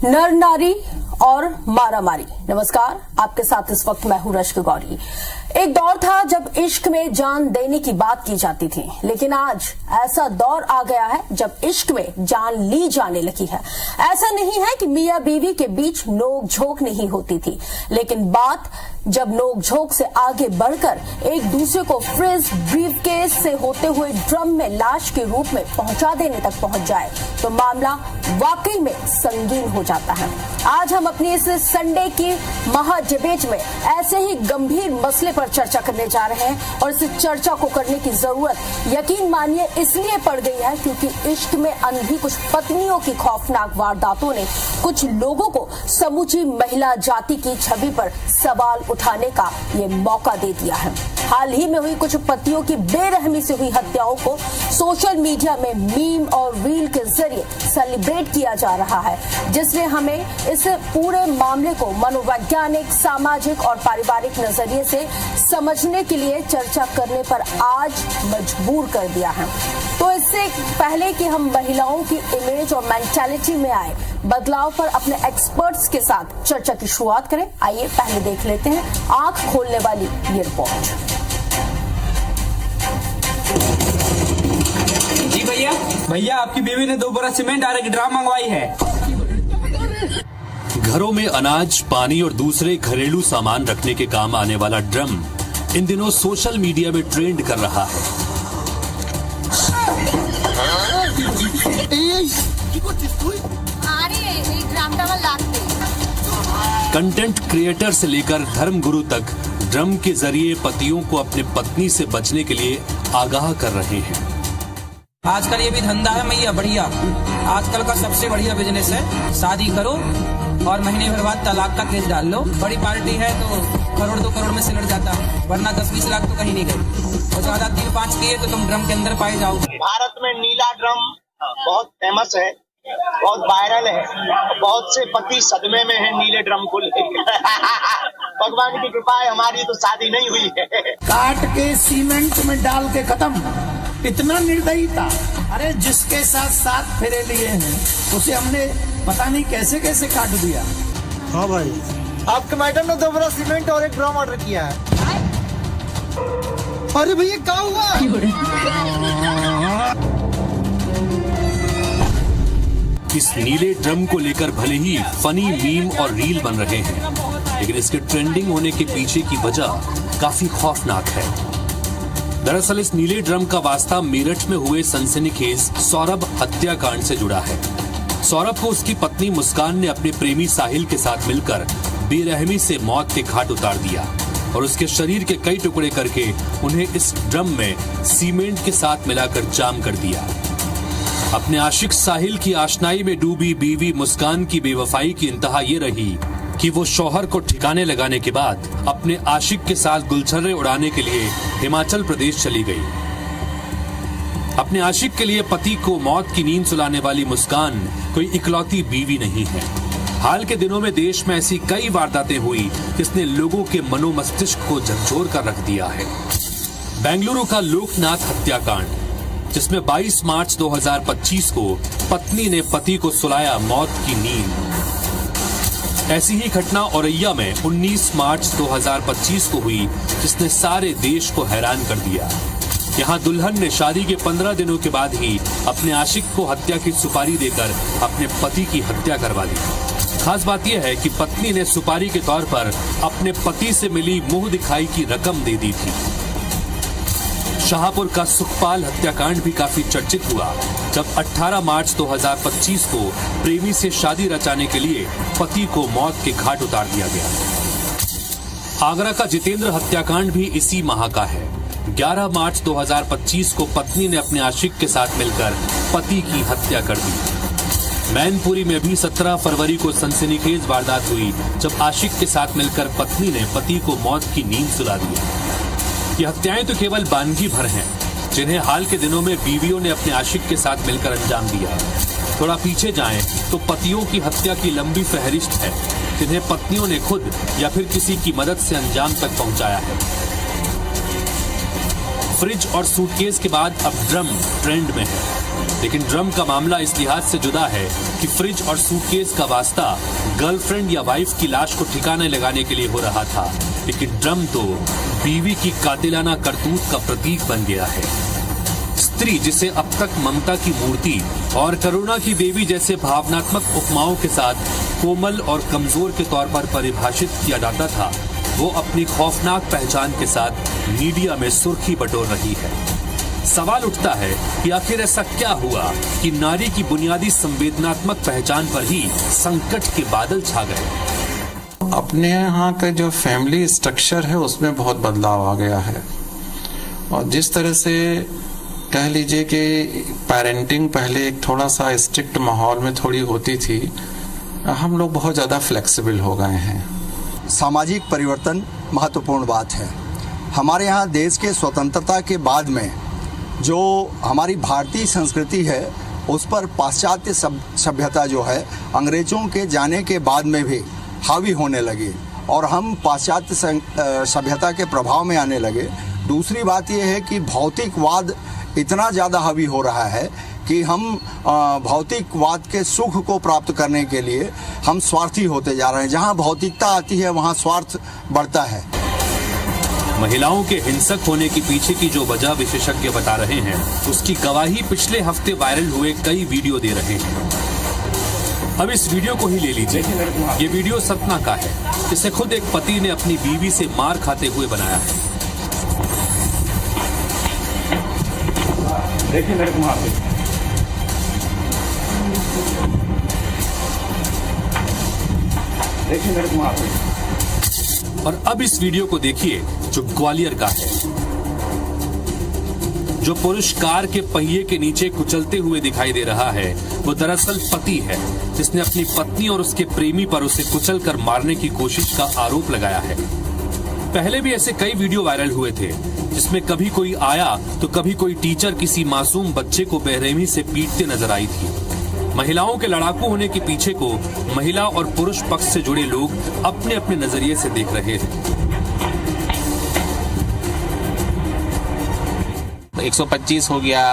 नर नारी और मारामारी। नमस्कार, आपके साथ इस वक्त मैं हूं रश्क गौरी। एक दौर था जब इश्क में जान देने की बात की जाती थी, लेकिन आज ऐसा दौर आ गया है जब इश्क में जान ली जाने लगी है। ऐसा नहीं है कि मियां बीवी के बीच नोक झोंक नहीं होती थी, लेकिन बात जब नोक झोंक से आगे बढ़कर एक दूसरे को फ्रिज ब्रीफकेस से होते हुए ड्रम में लाश के रूप में पहुंचा देने तक पहुंच जाए तो मामला वाकई में संगीन हो जाता है। आज हम अपनी इस संडे की महा डिबेट में ऐसे ही गंभीर मसले पर चर्चा करने जा रहे हैं, और इस चर्चा को करने की जरूरत यकीन मानिए इसलिए पड़ गई है क्योंकि इश्क में अंधी कुछ पत्नियों की खौफनाक वारदातों ने कुछ लोगों को समूची महिला जाति की छवि पर सवाल उठाने का ये मौका दे दिया है। हाल ही में हुई कुछ पतियों की बेरहमी से हुई हत्याओं को सोशल मीडिया में मीम और रील के जरिए सेलिब्रेट किया जा रहा है, जिसने हमें इस पूरे मामले को मनोवैज्ञानिक, सामाजिक और पारिवारिक नजरिए से समझने के लिए चर्चा करने पर आज मजबूर कर दिया है। तो इससे पहले कि हम महिलाओं की इमेज और मेंटालिटी में आए बदलाव पर अपने एक्सपर्ट्स के साथ चर्चा की शुरुआत करें, आइए पहले देख लेते हैं आंख खोलने वाली ये रिपोर्ट। जी भैया आपकी बीवी ने 2 बोरा सीमेंट और एक ड्रम मंगवाई है। घरों में अनाज, पानी और दूसरे घरेलू सामान रखने के काम आने वाला ड्रम इन दिनों सोशल मीडिया में ट्रेंड कर रहा है। कंटेंट क्रिएटर से लेकर धर्म गुरु तक ड्रम के जरिए पतियों को अपने पत्नी से बचने के लिए आगाह कर रहे हैं। आजकल ये भी धंधा है भैया, बढ़िया। आजकल का सबसे बढ़िया बिजनेस है। शादी करो और महीने भर बाद तलाक का केस डाल लो। बड़ी पार्टी है तो करोड़ 2 करोड़ में सिलट जाता है, वरना 10-20 लाख तो कहीं नहीं गई। और ज्यादा 3-5 किए तो तुम ड्रम के अंदर पाए जाओगे। भारत में नीला ड्रम बहुत फेमस है, बहुत वायरल है। बहुत से पति सदमे में है नीले ड्रम को लेकर। भगवान की कृपा है, हमारी तो शादी नहीं हुई है। काट के सीमेंट में डाल के खत्म। इतना निर्दयी था। अरे जिसके साथ 7 फेरे लिए हैं उसे हमने पता नहीं कैसे कैसे काट दिया। हाँ भाई, आपके मैडम ने 2 बोरा सीमेंट और एक ड्रम ऑर्डर किया है। अरे भैया क्या हुआ? इस नीले ड्रम को लेकर भले ही फनी मीम और रील बन रहे हैं, लेकिन इसके ट्रेंडिंग होने के पीछे की वजह काफी खौफनाक है। दरअसल इस नीले ड्रम का वास्ता मेरठ में हुए सनसनीखेज सौरभ हत्याकांड से जुड़ा है। सौरभ को उसकी पत्नी मुस्कान ने अपने प्रेमी साहिल के साथ मिलकर बेरहमी से मौत के घाट उतार दिया और उसके शरीर के कई टुकड़े करके उन्हें इस ड्रम में सीमेंट के साथ मिलाकर जाम कर दिया। अपने आशिक साहिल की आशनाई में डूबी बीवी मुस्कान की बेवफाई की इंतहा ये रही कि वो शौहर को ठिकाने लगाने के बाद अपने आशिक के साथ गुलछर्रे उड़ाने के लिए हिमाचल प्रदेश चली गई। अपने आशिक के लिए पति को मौत की नींद सुलाने वाली मुस्कान कोई इकलौती बीवी नहीं है। हाल के दिनों में देश में ऐसी कई वारदातें हुई जिसने लोगों के मनोमस्तिष्क को झकझोर कर रख दिया है। बेंगलुरु का लोकनाथ हत्याकांड, जिसमें 22 मार्च 2025 को पत्नी ने पति को सुलाया मौत की नींद। ऐसी ही घटना औरैया में 19 मार्च 2025 को हुई, जिसने सारे देश को हैरान कर दिया। यहाँ दुल्हन ने शादी के 15 दिनों के बाद ही अपने आशिक को हत्या की सुपारी देकर अपने पति की हत्या करवा दी। खास बात यह है कि पत्नी ने सुपारी के तौर पर अपने पति से मिली मुंह दिखाई की रकम दे दी थी। शाहपुर का सुखपाल हत्याकांड भी काफी चर्चित हुआ, जब 18 मार्च 2025 को प्रेमी से शादी रचाने के लिए पति को मौत के घाट उतार दिया गया। आगरा का जितेंद्र हत्याकांड भी इसी माह का है। 11 मार्च 2025 को पत्नी ने अपने आशिक के साथ मिलकर पति की हत्या कर दी। मैनपुरी में भी 17 फरवरी को सनसनीखेज वारदात हुई, जब आशिक के साथ मिलकर पत्नी ने पति को मौत की नींद सुला दिया। ये हत्याएं तो केवल बानगी भर हैं, जिन्हें हाल के दिनों में बीवियों ने अपने आशिक के साथ मिलकर अंजाम दिया। थोड़ा पीछे जाएं तो पतियों की हत्या की लंबी फहरिस्त है, जिन्हें पत्नियों ने खुद या फिर किसी की मदद से अंजाम तक पहुंचाया है। फ्रिज और सूटकेस के बाद अब ड्रम ट्रेंड में है। लेकिन ड्रम का मामला इस लिहाज से जुदा है कि फ्रिज और सूटकेस का वास्ता गर्लफ्रेंड या वाइफ की लाश को ठिकाने लगाने के लिए हो रहा था, लेकिन ड्रम तो बीवी की कातिलाना करतूत का प्रतीक बन गया है। स्त्री जिसे अब तक ममता की मूर्ति और करुणा की देवी जैसे भावनात्मक उपमाओं के साथ कोमल और कमजोर के तौर पर परिभाषित किया जाता था, वो अपनी खौफनाक पहचान के साथ मीडिया में सुर्खी बटोर रही है। सवाल उठता है कि आखिर ऐसा क्या हुआ कि नारी की बुनियादी संवेदनात्मक पहचान पर ही संकट के बादल छा गए। अपने यहाँ का जो फैमिली स्ट्रक्चर है उसमें बहुत बदलाव आ गया है, और जिस तरह से कह लीजिए कि पेरेंटिंग पहले एक थोड़ा सा स्ट्रिक्ट माहौल में थोड़ी होती थी, हम लोग बहुत ज़्यादा फ्लेक्सिबल हो गए हैं। सामाजिक परिवर्तन महत्वपूर्ण बात है। हमारे यहाँ देश के स्वतंत्रता के बाद में जो हमारी भारतीय संस्कृति है उस पर पाश्चात्य सभ्यता जो है अंग्रेजों के जाने के बाद में भी हावी होने लगी और हम पाश्चात्य सभ्यता के प्रभाव में आने लगे। दूसरी बात यह है कि भौतिकवाद इतना ज़्यादा हावी हो रहा है कि हम भौतिकवाद के सुख को प्राप्त करने के लिए हम स्वार्थी होते जा रहे हैं। जहाँ भौतिकता आती है वहाँ स्वार्थ बढ़ता है। महिलाओं के हिंसक होने के पीछे की जो वजह विशेषज्ञ बता रहे हैं, उसकी गवाही पिछले हफ्ते वायरल हुए कई वीडियो दे रहे हैं। अब इस वीडियो को ही ले लीजिए। ये वीडियो सतना का है, इसे खुद एक पति ने अपनी बीवी से मार खाते हुए बनाया है। देखिए मेरे को वहाँ पे और अब इस वीडियो को देखिए जो ग्वालियर का है। जो पुरुष कार के पहिए के नीचे कुचलते हुए दिखाई दे रहा है, वो दरअसल पति है जिसने अपनी पत्नी और उसके प्रेमी पर उसे कुचलकर मारने की कोशिश का आरोप लगाया है। पहले भी ऐसे कई वीडियो वायरल हुए थे जिसमें कभी कोई आया तो कभी कोई टीचर किसी मासूम बच्चे को बेरहमी से पीटते नजर आई थी। महिलाओं के लड़ाकू होने के पीछे को महिला और पुरुष पक्ष से जुड़े लोग अपने अपने नजरिए से देख रहे हैं। 125 हो गया,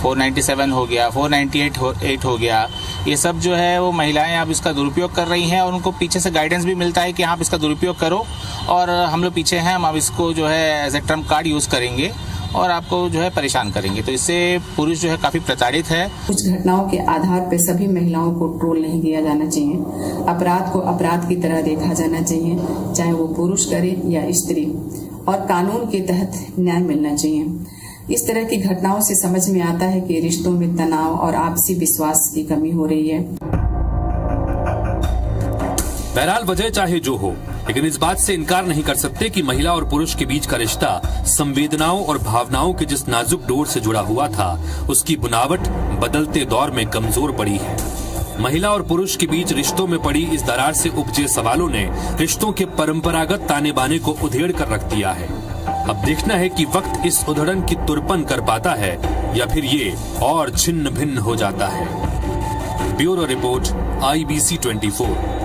497 हो गया, 498 हो गया, ये सब जो है वो महिलाएं अब इसका दुरुपयोग कर रही हैं और उनको पीछे से गाइडेंस भी मिलता है कि आप इसका दुरुपयोग करो और हम लोग पीछे हैं, हम अब इसको जो है as a trump card use करेंगे और आपको जो है परेशान करेंगे। तो इससे पुरुष जो है काफी प्रताड़ित है। कुछ घटनाओं के आधार पर सभी महिलाओं को ट्रोल नहीं किया जाना चाहिए। अपराध को अपराध की तरह देखा जाना चाहिए, चाहे वो पुरुष करे या स्त्री, और कानून के तहत न्याय मिलना चाहिए। इस तरह की घटनाओं से समझ में आता है कि रिश्तों में तनाव और आपसी विश्वास की कमी हो रही है। बहरहाल वजह चाहे जो हो, लेकिन इस बात से इनकार नहीं कर सकते कि महिला और पुरुष के बीच का रिश्ता संवेदनाओं और भावनाओं के जिस नाजुक डोर से जुड़ा हुआ था, उसकी बुनावट बदलते दौर में कमजोर पड़ी है। महिला और पुरुष के बीच रिश्तों में पड़ी इस दरार से उपजे सवालों ने रिश्तों के परंपरागत ताने बाने को उधेड़ कर रख दिया है। अब देखना है कि वक्त इस उधड़न की तुरपन कर पाता है या फिर ये और छिन्न भिन्न हो जाता है। Bureau report, IBC 24।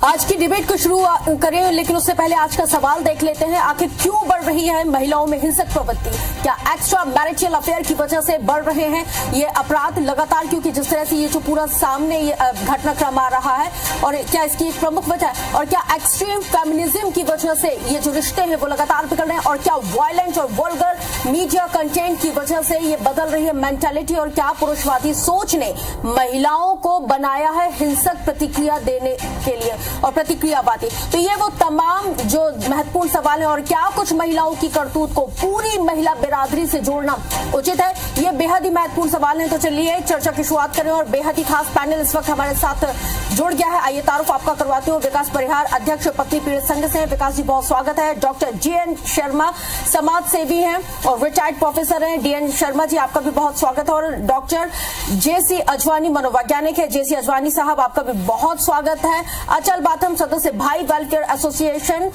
आज की डिबेट को शुरू करें, लेकिन उससे पहले आज का सवाल देख लेते हैं। आखिर क्यों बढ़ रही है महिलाओं में हिंसक प्रवृत्ति? क्या एक्स्ट्रा मैरिटल अफेयर की वजह से बढ़ रहे हैं ये अपराध लगातार? क्योंकि जिस तरह से ये जो पूरा सामने ये घटनाक्रम आ रहा है, और क्या इसकी एक प्रमुख वजह है? और क्या एक्सट्रीम फेमिनिज्म की वजह से ये जो रिश्ते हैं वो लगातार बिगड़ रहे हैं? और क्या वायलेंट और वल्गर मीडिया कंटेंट की वजह से ये बदल रही है मेंटालिटी? और क्या पुरुषवादी सोच ने महिलाओं को बनाया है हिंसक प्रतिक्रिया देने के लिए और प्रतिक्रियावादी? तो ये वो तमाम जो महत्वपूर्ण सवाल है। और क्या कुछ महिलाओं की करतूत को पूरी महिला बिरादरी से जोड़ना उचित है? ये बेहद ही महत्वपूर्ण सवाल है। तो चलिए चर्चा की शुरुआत करें, और बेहद ही खास पैनल इस वक्त हमारे साथ जुड़ गया है। आइए तारुफ आपका करवाती हूँ। विकास परिहार, अध्यक्ष पत्नी पीड़ित संघ से। विकास जी बहुत स्वागत है। डॉक्टर JN शर्मा, समाज सेवी हैं और रिटायर्ड प्रोफेसर हैं। DN शर्मा जी आपका भी बहुत स्वागत है। और डॉक्टर JC अजवानी, मनोवैज्ञानिक है। JC अजवानी साहब आपका भी बहुत स्वागत है। अचल बाथम, सदस्य भाई वेलफेयर एसोसिएशन,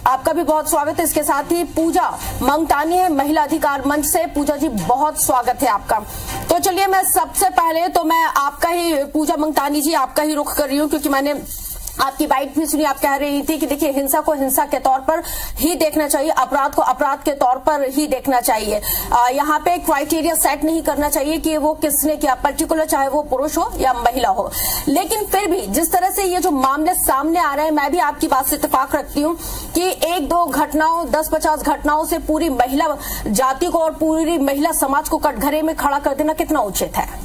आपका भी बहुत स्वागत है। इसके साथ ही पूजा मंगतानी है, महिला अधिकार मंच से। पूजा जी बहुत स्वागत है आपका। तो चलिए मैं सबसे पहले तो मैं आपका ही, पूजा मंगतानी जी आपका ही रुख कर रही हूँ, क्योंकि मैंने आपकी बाइट भी सुनी, आप कह रही थी कि देखिए हिंसा को हिंसा के तौर पर ही देखना चाहिए, अपराध को अपराध के तौर पर ही देखना चाहिए। यहाँ पे क्राइटेरिया सेट नहीं करना चाहिए कि वो किसने किया, पर्टिकुलर चाहे वो पुरुष हो या महिला हो। लेकिन फिर भी जिस तरह से ये जो मामले सामने आ रहे हैं, मैं भी आपकी बात से इत्तेफाक रखती हूँ कि 1-2 घटनाओं 10-50 घटनाओं से पूरी महिला जाति को और पूरी महिला समाज को कटघरे में खड़ा कर देना कितना उचित है?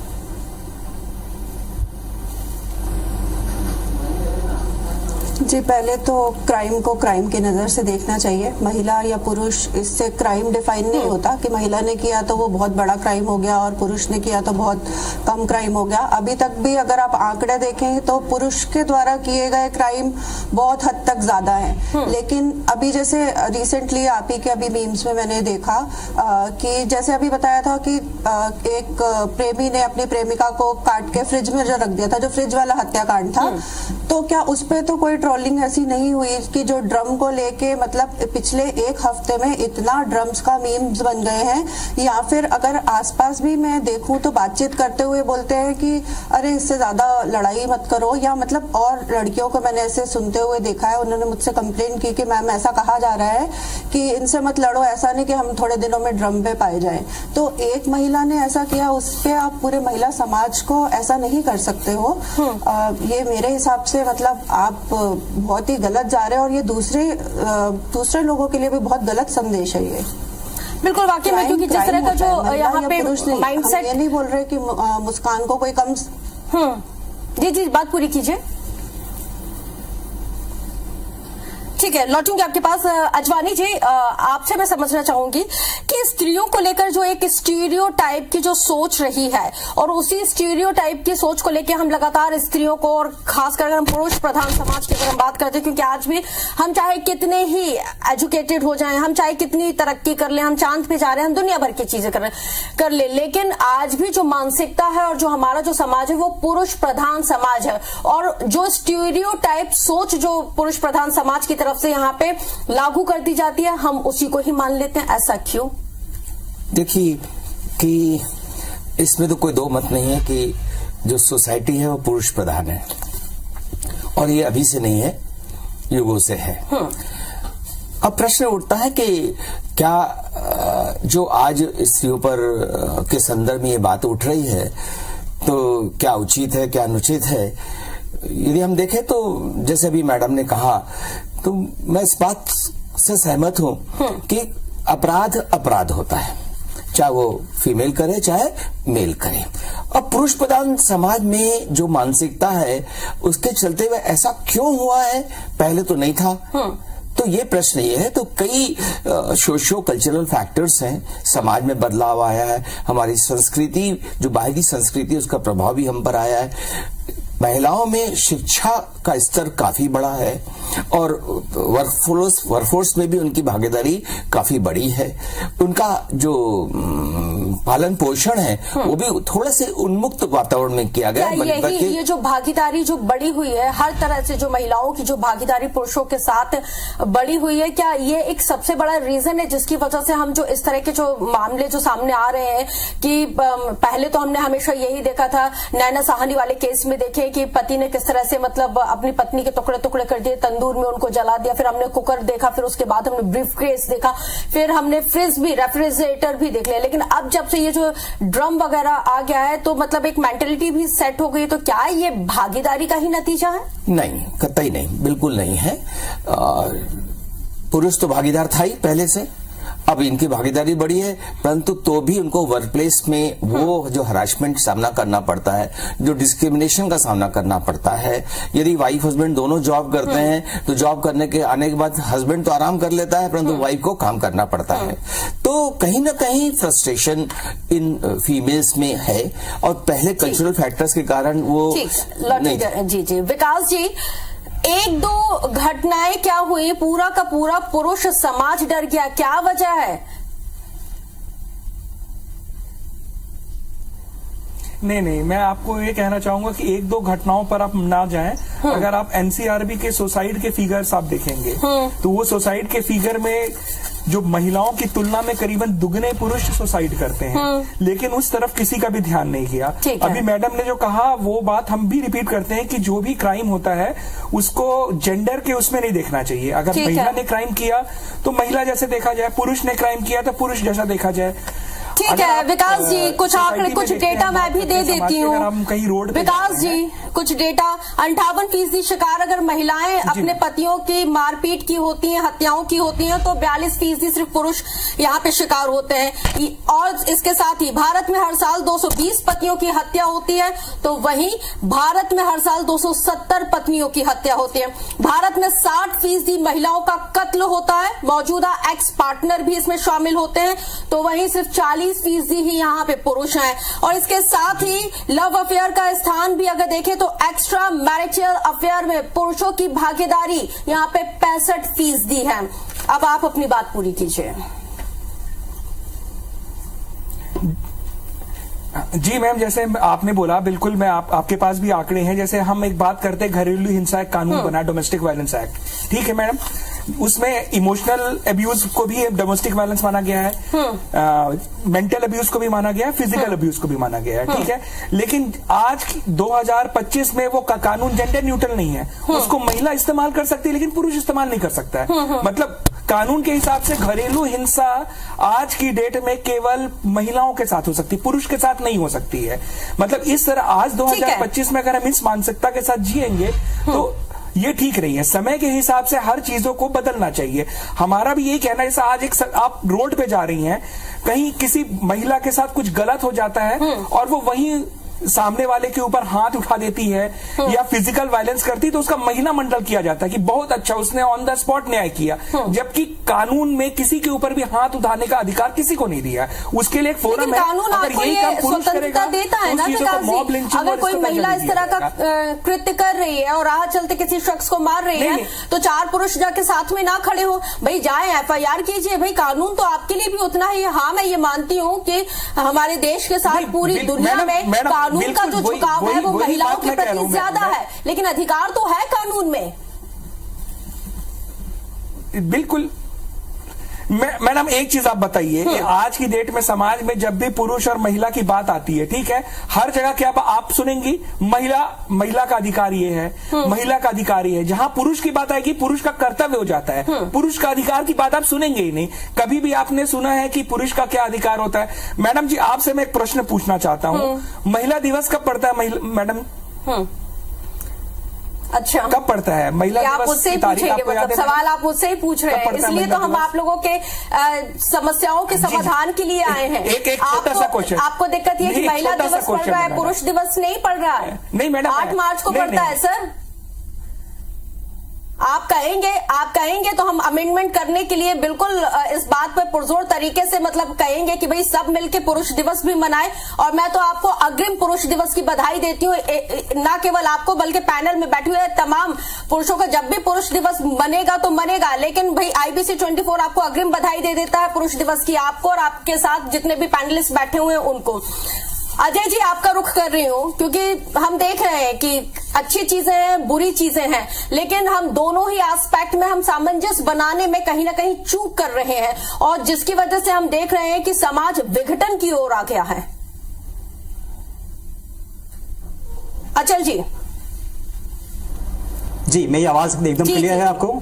जी, पहले तो क्राइम को क्राइम की नजर से देखना चाहिए। महिला या पुरुष, इससे क्राइम डिफाइन नहीं होता कि महिला ने किया तो वो बहुत बड़ा क्राइम हो गया और पुरुष ने किया तो बहुत कम क्राइम हो गया। अभी तक भी अगर आप आंकड़े देखें तो पुरुष के द्वारा किए गए क्राइम बहुत हद तक ज्यादा है। लेकिन अभी जैसे रिसेंटली आप ही के अभी मीम्स में मैंने देखा कि जैसे अभी बताया था कि एक प्रेमी ने अपनी प्रेमिका को काट के फ्रिज में जो रख दिया था, जो फ्रिज वाला हत्याकांड था, तो क्या उस पे तो कोई ट्रोलिंग ऐसी नहीं हुई कि जो ड्रम को लेके मतलब पिछले 1 हफ्ते में इतना ड्रम्स का मीम्स बन गए हैं? या फिर अगर आसपास भी मैं देखूं तो बातचीत करते हुए बोलते हैं कि अरे इससे ज्यादा लड़ाई मत करो, या मतलब और लड़कियों को मैंने ऐसे सुनते हुए देखा है, उन्होंने मुझसे कंप्लेन की कि मैम ऐसा कहा जा रहा है कि इनसे मत लड़ो, ऐसा नहीं कि हम थोड़े दिनों में ड्रम पे पाए जाए। तो एक महिला ने ऐसा किया, उस पे आप पूरे महिला समाज को ऐसा नहीं कर सकते हो। ये मेरे हिसाब से मतलब आप बहुत ही गलत जा रहे हैं और ये दूसरे लोगों के लिए भी बहुत गलत संदेश है ये। बिल्कुल वाकई में, क्योंकि जिस तरह का जो यहाँ पे माइंडसेट, ये नहीं बोल रहे कि मुस्कान को कोई कम। जी बात पूरी कीजिए। ठीक है, लौटूंगी आपके पास। अजवानी जी, आपसे मैं समझना चाहूंगी कि स्त्रियों को लेकर जो एक स्टीरियोटाइप की जो सोच रही है, और उसी स्टीरियोटाइप की सोच को लेकर हम लगातार स्त्रियों को, और खासकर अगर हम पुरुष प्रधान समाज की अगर हम बात करते हैं, क्योंकि आज भी हम चाहे कितने ही एजुकेटेड हो जाएं, हम चाहे कितनी तरक्की कर लें, हम चांद पे जा रहे हैं, हम दुनिया भर की चीजें कर ले, लेकिन आज भी जो मानसिकता है और जो हमारा जो समाज है वो पुरुष प्रधान समाज है। और जो स्टीरियोटाइप सोच जो पुरुष प्रधान समाज की तरफ से यहाँ पे लागू कर दी जाती है, हम उसी को ही मान लेते हैं। ऐसा क्यों? देखिए कि इसमें तो कोई दो मत नहीं है कि जो सोसाइटी है वो पुरुष प्रधान है, और ये अभी से नहीं है, युगों से है। अब प्रश्न उठता है कि क्या जो आज स्त्रियों पर के संदर्भ में ये बात उठ रही है तो क्या उचित है, क्या अनुचित है? यदि हम देखें तो जैसे अभी मैडम ने कहा, तो मैं इस बात से सहमत हूं कि अपराध अपराध होता है, चाहे वो फीमेल करे चाहे मेल करे। अब पुरुष प्रधान समाज में जो मानसिकता है उसके चलते हुए ऐसा क्यों हुआ है, पहले तो नहीं था। तो ये प्रश्न ये है, तो कई सोशियो कल्चरल फैक्टर्स हैं, समाज में बदलाव आया है, हमारी संस्कृति जो बाहरी संस्कृति उसका प्रभाव भी हम पर आया है। महिलाओं में शिक्षा का स्तर काफी बड़ा है और वर्कफोर्स में भी उनकी भागीदारी काफी बड़ी है। उनका जो पालन पोषण है वो भी थोड़ा से उन्मुक्त वातावरण में किया गया। ये जो भागीदारी जो बड़ी हुई है, हर तरह से जो महिलाओं की जो भागीदारी पुरुषों के साथ बड़ी हुई है, क्या ये एक सबसे बड़ा रीजन है जिसकी वजह से हम जो इस तरह के जो मामले जो सामने आ रहे हैं कि पहले तो हमने हमेशा यही देखा था, नैना साहनी वाले केस में देखे कि पति ने किस तरह से मतलब अपनी पत्नी के टुकड़े टुकड़े कर दिए, तंदूर में उनको जला दिया, फिर हमने कुकर देखा, फिर उसके बाद हमने ब्रीफ केस देखा, फिर हमने फ्रिज भी, रेफ्रिजरेटर भी देख लिया। लेकिन अब जब से ये जो ड्रम वगैरह आ गया है तो मतलब एक मेंटेलिटी भी सेट हो गई, तो क्या ये भागीदारी का ही नतीजा है? नहीं, कतई नहीं, बिल्कुल नहीं है। पुरुष तो भागीदार था ही पहले से, अब इनकी भागीदारी बढ़ी है, परंतु तो भी उनको वर्क प्लेस में वो जो हरासमेंट सामना करना पड़ता है, जो डिस्क्रिमिनेशन का सामना करना पड़ता है। यदि वाइफ हस्बैंड दोनों जॉब करते हैं तो जॉब करने के आने के बाद हस्बैंड तो आराम कर लेता है, परंतु वाइफ को काम करना पड़ता है। तो कहीं ना कहीं फ्रस्ट्रेशन इन फीमेल्स में है, और पहले कल्चरल फैक्टर्स के कारण वो जी विकास जी, 1-2 घटनाएं क्या हुई, पूरा का पूरा पुरुष समाज डर गया, क्या वजह है? नहीं, मैं आपको ये कहना चाहूंगा कि एक दो घटनाओं पर आप ना जाएं। अगर आप एनसीआरबी के सुसाइड के फिगर्स आप देखेंगे तो वो सुसाइड के फिगर में जो महिलाओं की तुलना में करीबन दुगने पुरुष सुसाइड करते हैं, लेकिन उस तरफ किसी का भी ध्यान नहीं किया। अभी मैडम ने जो कहा वो बात हम भी रिपीट करते हैं कि जो भी क्राइम होता है उसको जेंडर के उसमें नहीं देखना चाहिए। अगर महिला ने क्राइम किया तो महिला जैसे देखा जाए, पुरुष ने क्राइम किया तो पुरुष जैसा देखा जाए। ठीक है विकास जी, कुछ आंकड़े कुछ डेटा मैं भी दे देती हूँ। विकास जी कुछ डेटा, 58% शिकार अगर महिलाएं अपने पतियों की मारपीट की होती हैं, हत्याओं की होती हैं, तो 42% सिर्फ पुरुष यहाँ पे शिकार होते हैं। और इसके साथ ही भारत में हर साल 220 पतियों की हत्या होती है, तो वहीं भारत में हर साल 270 पत्नियों की हत्या होती है। भारत में 60% महिलाओं का कत्ल होता है, मौजूदा एक्स पार्टनर भी इसमें शामिल होते हैं, तो वहीं सिर्फ 40% ही यहाँ पे पुरुष हैं। और इसके साथ ही लव अफेयर का स्थान भी अगर देखें तो एक्स्ट्रा मैरिटल अफेयर में पुरुषों की भागीदारी यहाँ पे 65% है। अब आप अपनी बात पूरी कीजिए। जी मैम, जैसे आपने बोला बिल्कुल मैं आपके पास भी आंकड़े हैं। जैसे हम एक बात करते हैं घरेलू हिंसा एक कानून बना, डोमेस्टिक वायलेंस एक्ट, ठीक है मैडम, उसमें इमोशनल अब्यूज को भी डोमेस्टिक वायलेंस माना गया है, मेंटल अब्यूज को भी माना गया है, फिजिकल अब्यूज को भी माना गया है, ठीक है। लेकिन आज 2025 में वो कानून जेंडर न्यूट्रल नहीं है। उसको महिला इस्तेमाल कर सकती है लेकिन पुरुष इस्तेमाल नहीं कर सकता है। मतलब कानून के हिसाब से घरेलू हिंसा आज की डेट में केवल महिलाओं के साथ हो सकती है, पुरुष के साथ नहीं हो सकती है। मतलब इस तरह आज 2025 में अगर हम इस मानसिकता के साथ जिएंगे तो ये ठीक नहीं है। समय के हिसाब से हर चीजों को बदलना चाहिए। हमारा भी यही कहना है, जैसे आज आप रोड पे जा रही हैं, कहीं किसी महिला के साथ कुछ गलत हो जाता है और वो वहीं सामने वाले के ऊपर हाथ उठा देती है या फिजिकल वायलेंस करती है, तो उसका महिला मंडल किया जाता है कि बहुत अच्छा उसने ऑन द स्पॉट न्याय किया, जबकि कानून में किसी के ऊपर भी हाथ उठाने का अधिकार किसी को नहीं दिया। उसके लिए एक फोरम है, अगर यही काम पुरुष करेगा देता है ना मॉब लिंचिंग। अगर कोई महिला इस तरह का कृत्य कर रही है और राह चलते किसी शख्स को मार रही है, तो 4 पुरुष जाके साथ में ना खड़े हो, भाई जाए FIR कीजिए। भाई कानून तो आपके लिए भी उतना ही। हाँ, मैं ये मानती हूँ कि हमारे देश के साथ पूरी दुनिया में कानून का जो झुकाव है वो महिलाओं के प्रति ज्यादा है, लेकिन अधिकार तो है कानून में। बिल्कुल मैडम, एक चीज आप बताइए कि आज की डेट में समाज में जब भी पुरुष और महिला की बात आती है, ठीक है, हर जगह क्या आप सुनेंगी महिला का अधिकार ये है, महिला का अधिकार ये है। जहां पुरुष की बात आएगी पुरुष का कर्तव्य हो जाता है, पुरुष का अधिकार की बात आप सुनेंगे ही नहीं। कभी भी आपने सुना है कि पुरुष का क्या अधिकार होता है? मैडम जी, आपसे मैं एक प्रश्न पूछना चाहता हूँ, महिला दिवस कब पड़ता है मैडम? अच्छा, कब पड़ता है महिला दिवस? आप मुझसे ही पूछेंगे, मतलब सवाल आप मुझसे ही पूछ रहे हैं, इसलिए तो हम आप लोगों के समस्याओं के समाधान के लिए आए हैं। एक छोटा सा क्वेश्चन, आपको दिक्कत ये कि महिला दिवस पड़ रहा है, पुरुष दिवस नहीं पड़ रहा है? नहीं मैडम, 8 मार्च को पड़ता है सर। आप कहेंगे तो हम अमेंडमेंट करने के लिए बिल्कुल इस बात पर पुरजोर तरीके से मतलब कहेंगे कि भाई सब मिलके पुरुष दिवस भी मनाएं। और मैं तो आपको अग्रिम पुरुष दिवस की बधाई देती हूँ, ना केवल आपको बल्कि पैनल में बैठे हुए तमाम पुरुषों का। जब भी पुरुष दिवस बनेगा तो मनेगा, लेकिन भाई IBC 24 आपको अग्रिम बधाई दे देता है पुरुष दिवस की, आपको और आपके साथ जितने भी पैनलिस्ट बैठे हुए हैं उनको। अजय जी, आपका रुख कर रही हूँ क्योंकि हम देख रहे हैं कि अच्छी चीजें हैं, बुरी चीजें हैं, लेकिन हम दोनों ही एस्पेक्ट में हम सामंजस्य बनाने में कहीं ना कहीं चूक कर रहे हैं, और जिसकी वजह से हम देख रहे हैं कि समाज विघटन की ओर आ गया है। अचल जी, मेरी आवाज एकदम क्लियर है आपको?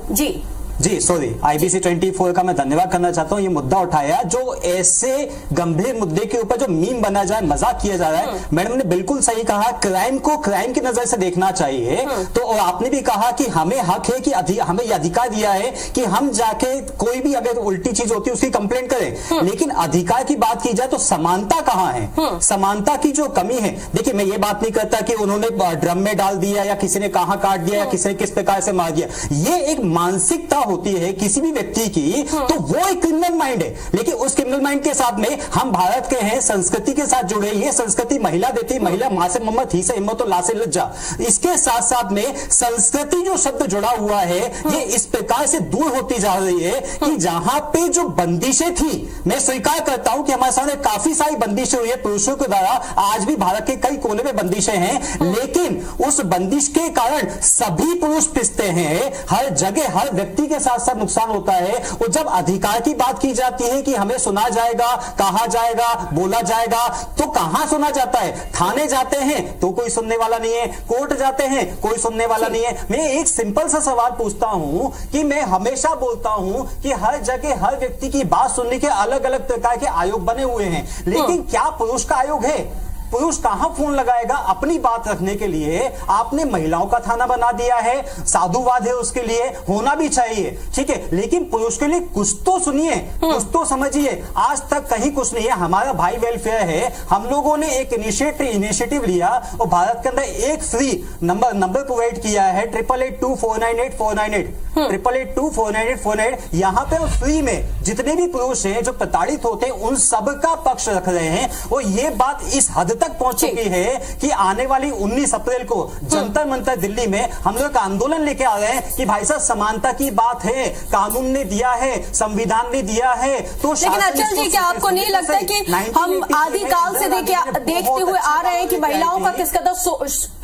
जी सॉरी, IBC 24 का मैं धन्यवाद करना चाहता हूं। ये मुद्दा उठाया जो ऐसे गंभीर मुद्दे के ऊपर जो मीम बना जाए, मजाक किया जा रहा है। मैडम ने बिल्कुल सही कहा, क्राइम को क्राइम की नजर से देखना चाहिए। तो और आपने भी कहा कि हमें हक है कि हमें यह अधिकार दिया है कि हम जाके कोई भी अगर उल्टी चीज होती है उसकी कंप्लेंट करें, लेकिन अधिकार की बात की जाए तो समानता कहां है? समानता की जो कमी है, देखिए मैं ये बात नहीं करता कि उन्होंने ड्रम में डाल दिया या किसी ने कहां काट दिया या किसी ने किस प्रकार से मार दिया। ये एक मानसिकता होती है किसी भी व्यक्ति की, तो वो एक क्रिमिनल माइंड है। लेकिन उस क्रिमिनल माइंड के साथ में हम भारत के हैं, संस्कृति के साथ जुड़े, ये संस्कृति महिला देती, महिला मां से मोहम्मद, ही से हिम्मत और ला से लज्जा। इसके साथ साथ में संस्कृति जो शब्द जुड़ा हुआ है, ये इस प्रकार से दूर होती जा रही है कि जहां पे जो बंदिशें थी, मैं स्वीकार करता हूं कि हमारे सामने काफी सारी बंदिशें हुई है पुरुषों के द्वारा, आज भी भारत के कई कोने में बंदिशें हैं, लेकिन उस बंदिश के कारण सभी पुरुष पिसते हैं। हर जगह हर व्यक्ति के साथ साथ नुकसान होता है। और जब अधिकार की बात की जाती है कि हमें सुना जाएगा, कहा जाएगा, बोला जाएगा, तो कहां सुना जाता है? थाने जाते हैं तो कोई सुनने वाला नहीं है, कोर्ट जाते हैं कोई सुनने वाला नहीं है। मैं एक सिंपल सा सवाल पूछता हूं कि मैं हमेशा बोलता हूं कि हर जगह हर व्यक्ति की बात सुनने के अलग अलग प्रकार के आयोग बने हुए हैं, लेकिन क्या पुरुष का आयोग है? पुरुष कहां फोन लगाएगा अपनी बात रखने के लिए? आपने महिलाओं का थाना बना दिया है, साधुवाद है उसके लिए, होना भी चाहिए, ठीक है, लेकिन पुरुष के लिए कुछ तो सुनिए, कुछ तो समझिए। आज तक कहीं कुछ नहीं है। हमारा भाई वेलफेयर है, हम लोगों ने एक इनिशिएटिव लिया और भारत के अंदर एक फ्री नंबर प्रोवाइड किया है, 8882498498, 8882498498। यहाँ पे फ्री में जितने भी पुरुष हैं जो प्रताड़ित होते हैं उन सबका पक्ष रख रहे हैं। और ये बात इस हद तक पहुंच चुकी है कि आने वाली 19 अप्रैल को जंतर मंतर दिल्ली में हम लोग आंदोलन लेके आ रहे हैं कि भाई साहब समानता की बात है, कानून ने दिया है, संविधान ने दिया है। तो लेकिन अचल जी, क्या आपको नहीं लगता कि हम आदिकाल से देखते हुए आ रहे हैं कि महिलाओं का किस कदर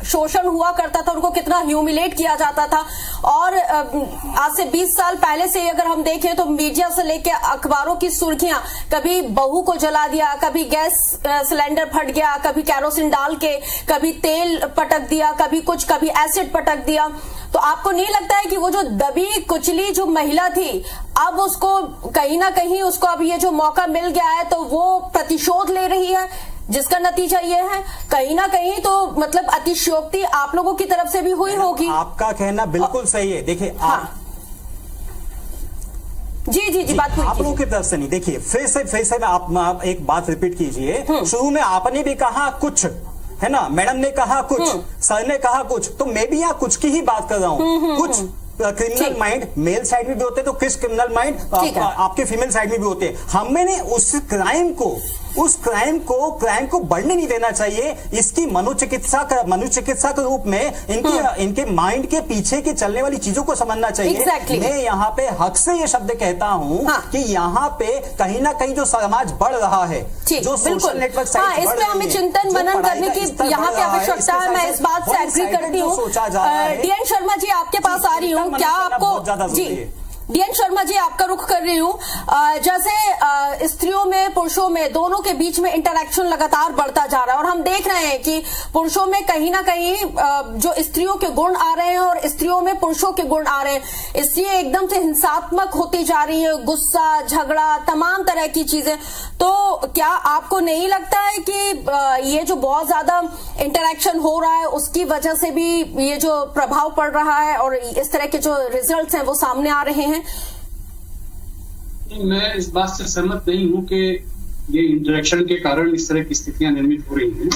शोषण हुआ करता था, उनको कितना ह्यूमिलेट किया जाता था? और आज से 20 साल पहले से अगर हम देखें तो मीडिया से लेके अखबारों की सुर्खियां, कभी बहू को जला दिया, कभी गैस सिलेंडर फट गया, कभी कैरोसिन डाल के, कभी तेल पटक दिया, कभी कुछ, कभी एसिड पटक दिया। तो आपको नहीं लगता है कि वो जो दबी कुचली जो महिला थी, अब उसको कहीं ना कहीं उसको अब ये जो मौका मिल गया है तो वो प्रतिशोध ले रही है, जिसका नतीजा ये है कहीं ना कहीं तो मतलब अतिशयोक्ति आप लोगों की तरफ से भी हुई होगी? आपका कहना बिल्कुल सही है। देखिए जी बात आप लोगों की तरफ से नहीं। देखिए फिर से आप एक बात रिपीट कीजिए। शुरू में आपने भी कहा कुछ, है ना, मैडम ने कहा कुछ, सर ने कहा कुछ, तो मैं भी यहाँ कुछ की ही बात कर रहा हूँ। कुछ क्रिमिनल माइंड मेल साइड में भी होते हैं, तो किस क्रिमिनल माइंड आपके फीमेल साइड में भी होते हैं। हमने उस क्राइम को बढ़ने नहीं देना चाहिए। इसकी मनोचिकित्सा के रूप में इनके माइंड के पीछे के चलने वाली चीजों को समझना चाहिए। मैं यहाँ पे हक से ये शब्द कहता हूँ कि यहाँ पे कहीं ना कहीं जो समाज बढ़ रहा है, जो सोशल नेटवर्क साइट इस पे हमें चिंतन मनन करने की यहाँ पे आवश्यकता है। मैं इस बात से एग्री करती हूँ। डीएन शर्मा जी, आपके पास आ रही हूँ। क्या आपको जी डीएन शर्मा जी, आपका रुख कर रही हूँ। जैसे स्त्रियों में पुरुषों में दोनों के बीच में इंटरैक्शन लगातार बढ़ता जा रहा है और हम देख रहे हैं कि पुरुषों में कहीं ना कहीं जो स्त्रियों के गुण आ रहे हैं और स्त्रियों में पुरुषों के गुण आ रहे हैं। स्त्रियां एकदम से हिंसात्मक होती जा रही है, गुस्सा, झगड़ा, तमाम तरह की चीजें। तो क्या आपको नहीं लगता है कि ये जो बहुत ज्यादा इंटरैक्शन हो रहा है उसकी वजह से भी ये जो प्रभाव पड़ रहा है और इस तरह के जो रिजल्ट्स हैं वो सामने आ रहे हैं? मैं इस बात से सहमत नहीं हूं कि ये इंटरेक्शन के कारण इस तरह की स्थितियां निर्मित हो रही हैं।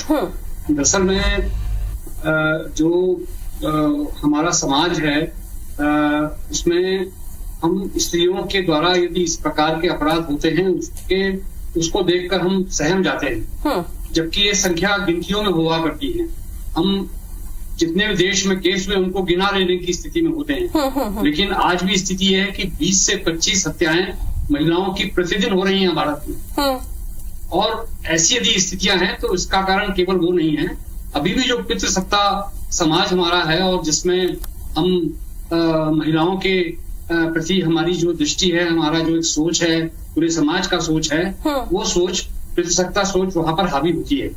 दरअसल में जो हमारा समाज है उसमें हम स्त्रियों के द्वारा यदि इस प्रकार के अपराध होते हैं उसको देखकर हम सहम जाते हैं, जबकि ये संख्या गिनतियों में हुआ करती है। हम जितने भी देश में केस हुए उनको गिना लेने की स्थिति में होते हैं, लेकिन आज भी स्थिति है कि 20 से 25 हत्याएं महिलाओं की प्रतिदिन हो रही हैं भारत में। और ऐसी यदि स्थितियां हैं तो इसका कारण केवल वो नहीं है, अभी भी जो पितृसत्ता समाज हमारा है और जिसमें हम महिलाओं के प्रति हमारी जो दृष्टि है, हमारा जो एक सोच है, पूरे समाज का सोच है, वो सोच पितृसत्ता सोच वहां पर हावी होती है।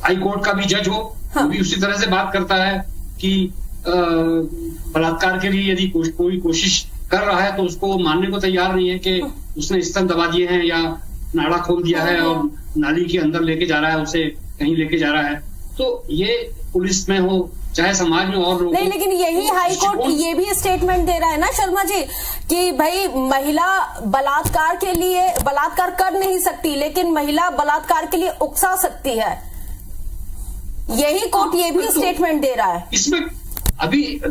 हाई कोर्ट का भी जज हो वो भी उसी तरह से बात करता है कि बलात्कार के लिए यदि कोई कोशिश कर रहा है तो उसको मानने को तैयार नहीं है कि उसने स्तन दबा दिए हैं या नाड़ा खोल दिया है और नाली के अंदर लेके जा रहा है, उसे कहीं लेके जा रहा है। तो ये पुलिस में हो चाहे समाज में और लोग नहीं, लेकिन यही हाई कोर्ट ये भी स्टेटमेंट दे रहा है ना शर्मा जी कि भाई महिला बलात्कार के लिए बलात्कार कर नहीं सकती, लेकिन महिला बलात्कार के लिए उकसा सकती है। यही कोर्ट ये भी स्टेटमेंट दे रहा है। इसमें अभी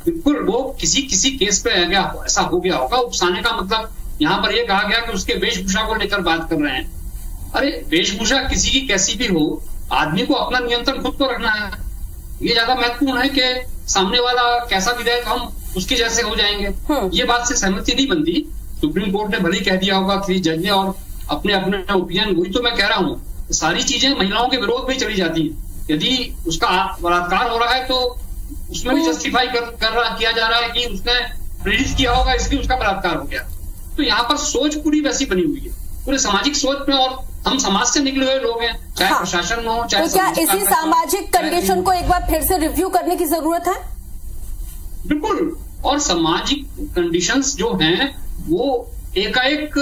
बिल्कुल वो किसी केस पे ऐसा हो गया होगा। उकसाने का मतलब यहाँ पर ये कहा गया कि उसके वेशभूषा को लेकर बात कर रहे हैं। अरे वेशभूषा किसी की कैसी भी हो, आदमी को अपना नियंत्रण खुद को रखना है। ये ज्यादा महत्वपूर्ण है कि सामने वाला कैसा भी रहे तो हम उसके जैसे हो जाएंगे। ये बात से सहमति नहीं बनती। सुप्रीम कोर्ट ने भले ही कह दिया होगा कि जज ने और अपने ओपिनियन, वही तो मैं कह रहा हूँ, सारी चीजें महिलाओं के विरोध में चली जाती है। यदि उसका बलात्कार हो रहा है तो उसमें भी जस्टिफाई किया जा रहा है कि उसने प्रेरित किया होगा इसलिए उसका बलात्कार हो गया। तो यहाँ पर सोच पूरी वैसी बनी हुई है, पूरे सामाजिक सोच में, और हम समाज से निकले हुए लोग हैं, चाहे प्रशासन में हो चाहे। तो क्या इसी सामाजिक कंडीशन को एक बार फिर से रिव्यू करने की जरूरत है? बिल्कुल। और सामाजिक कंडीशंस जो हैं वो एकाएक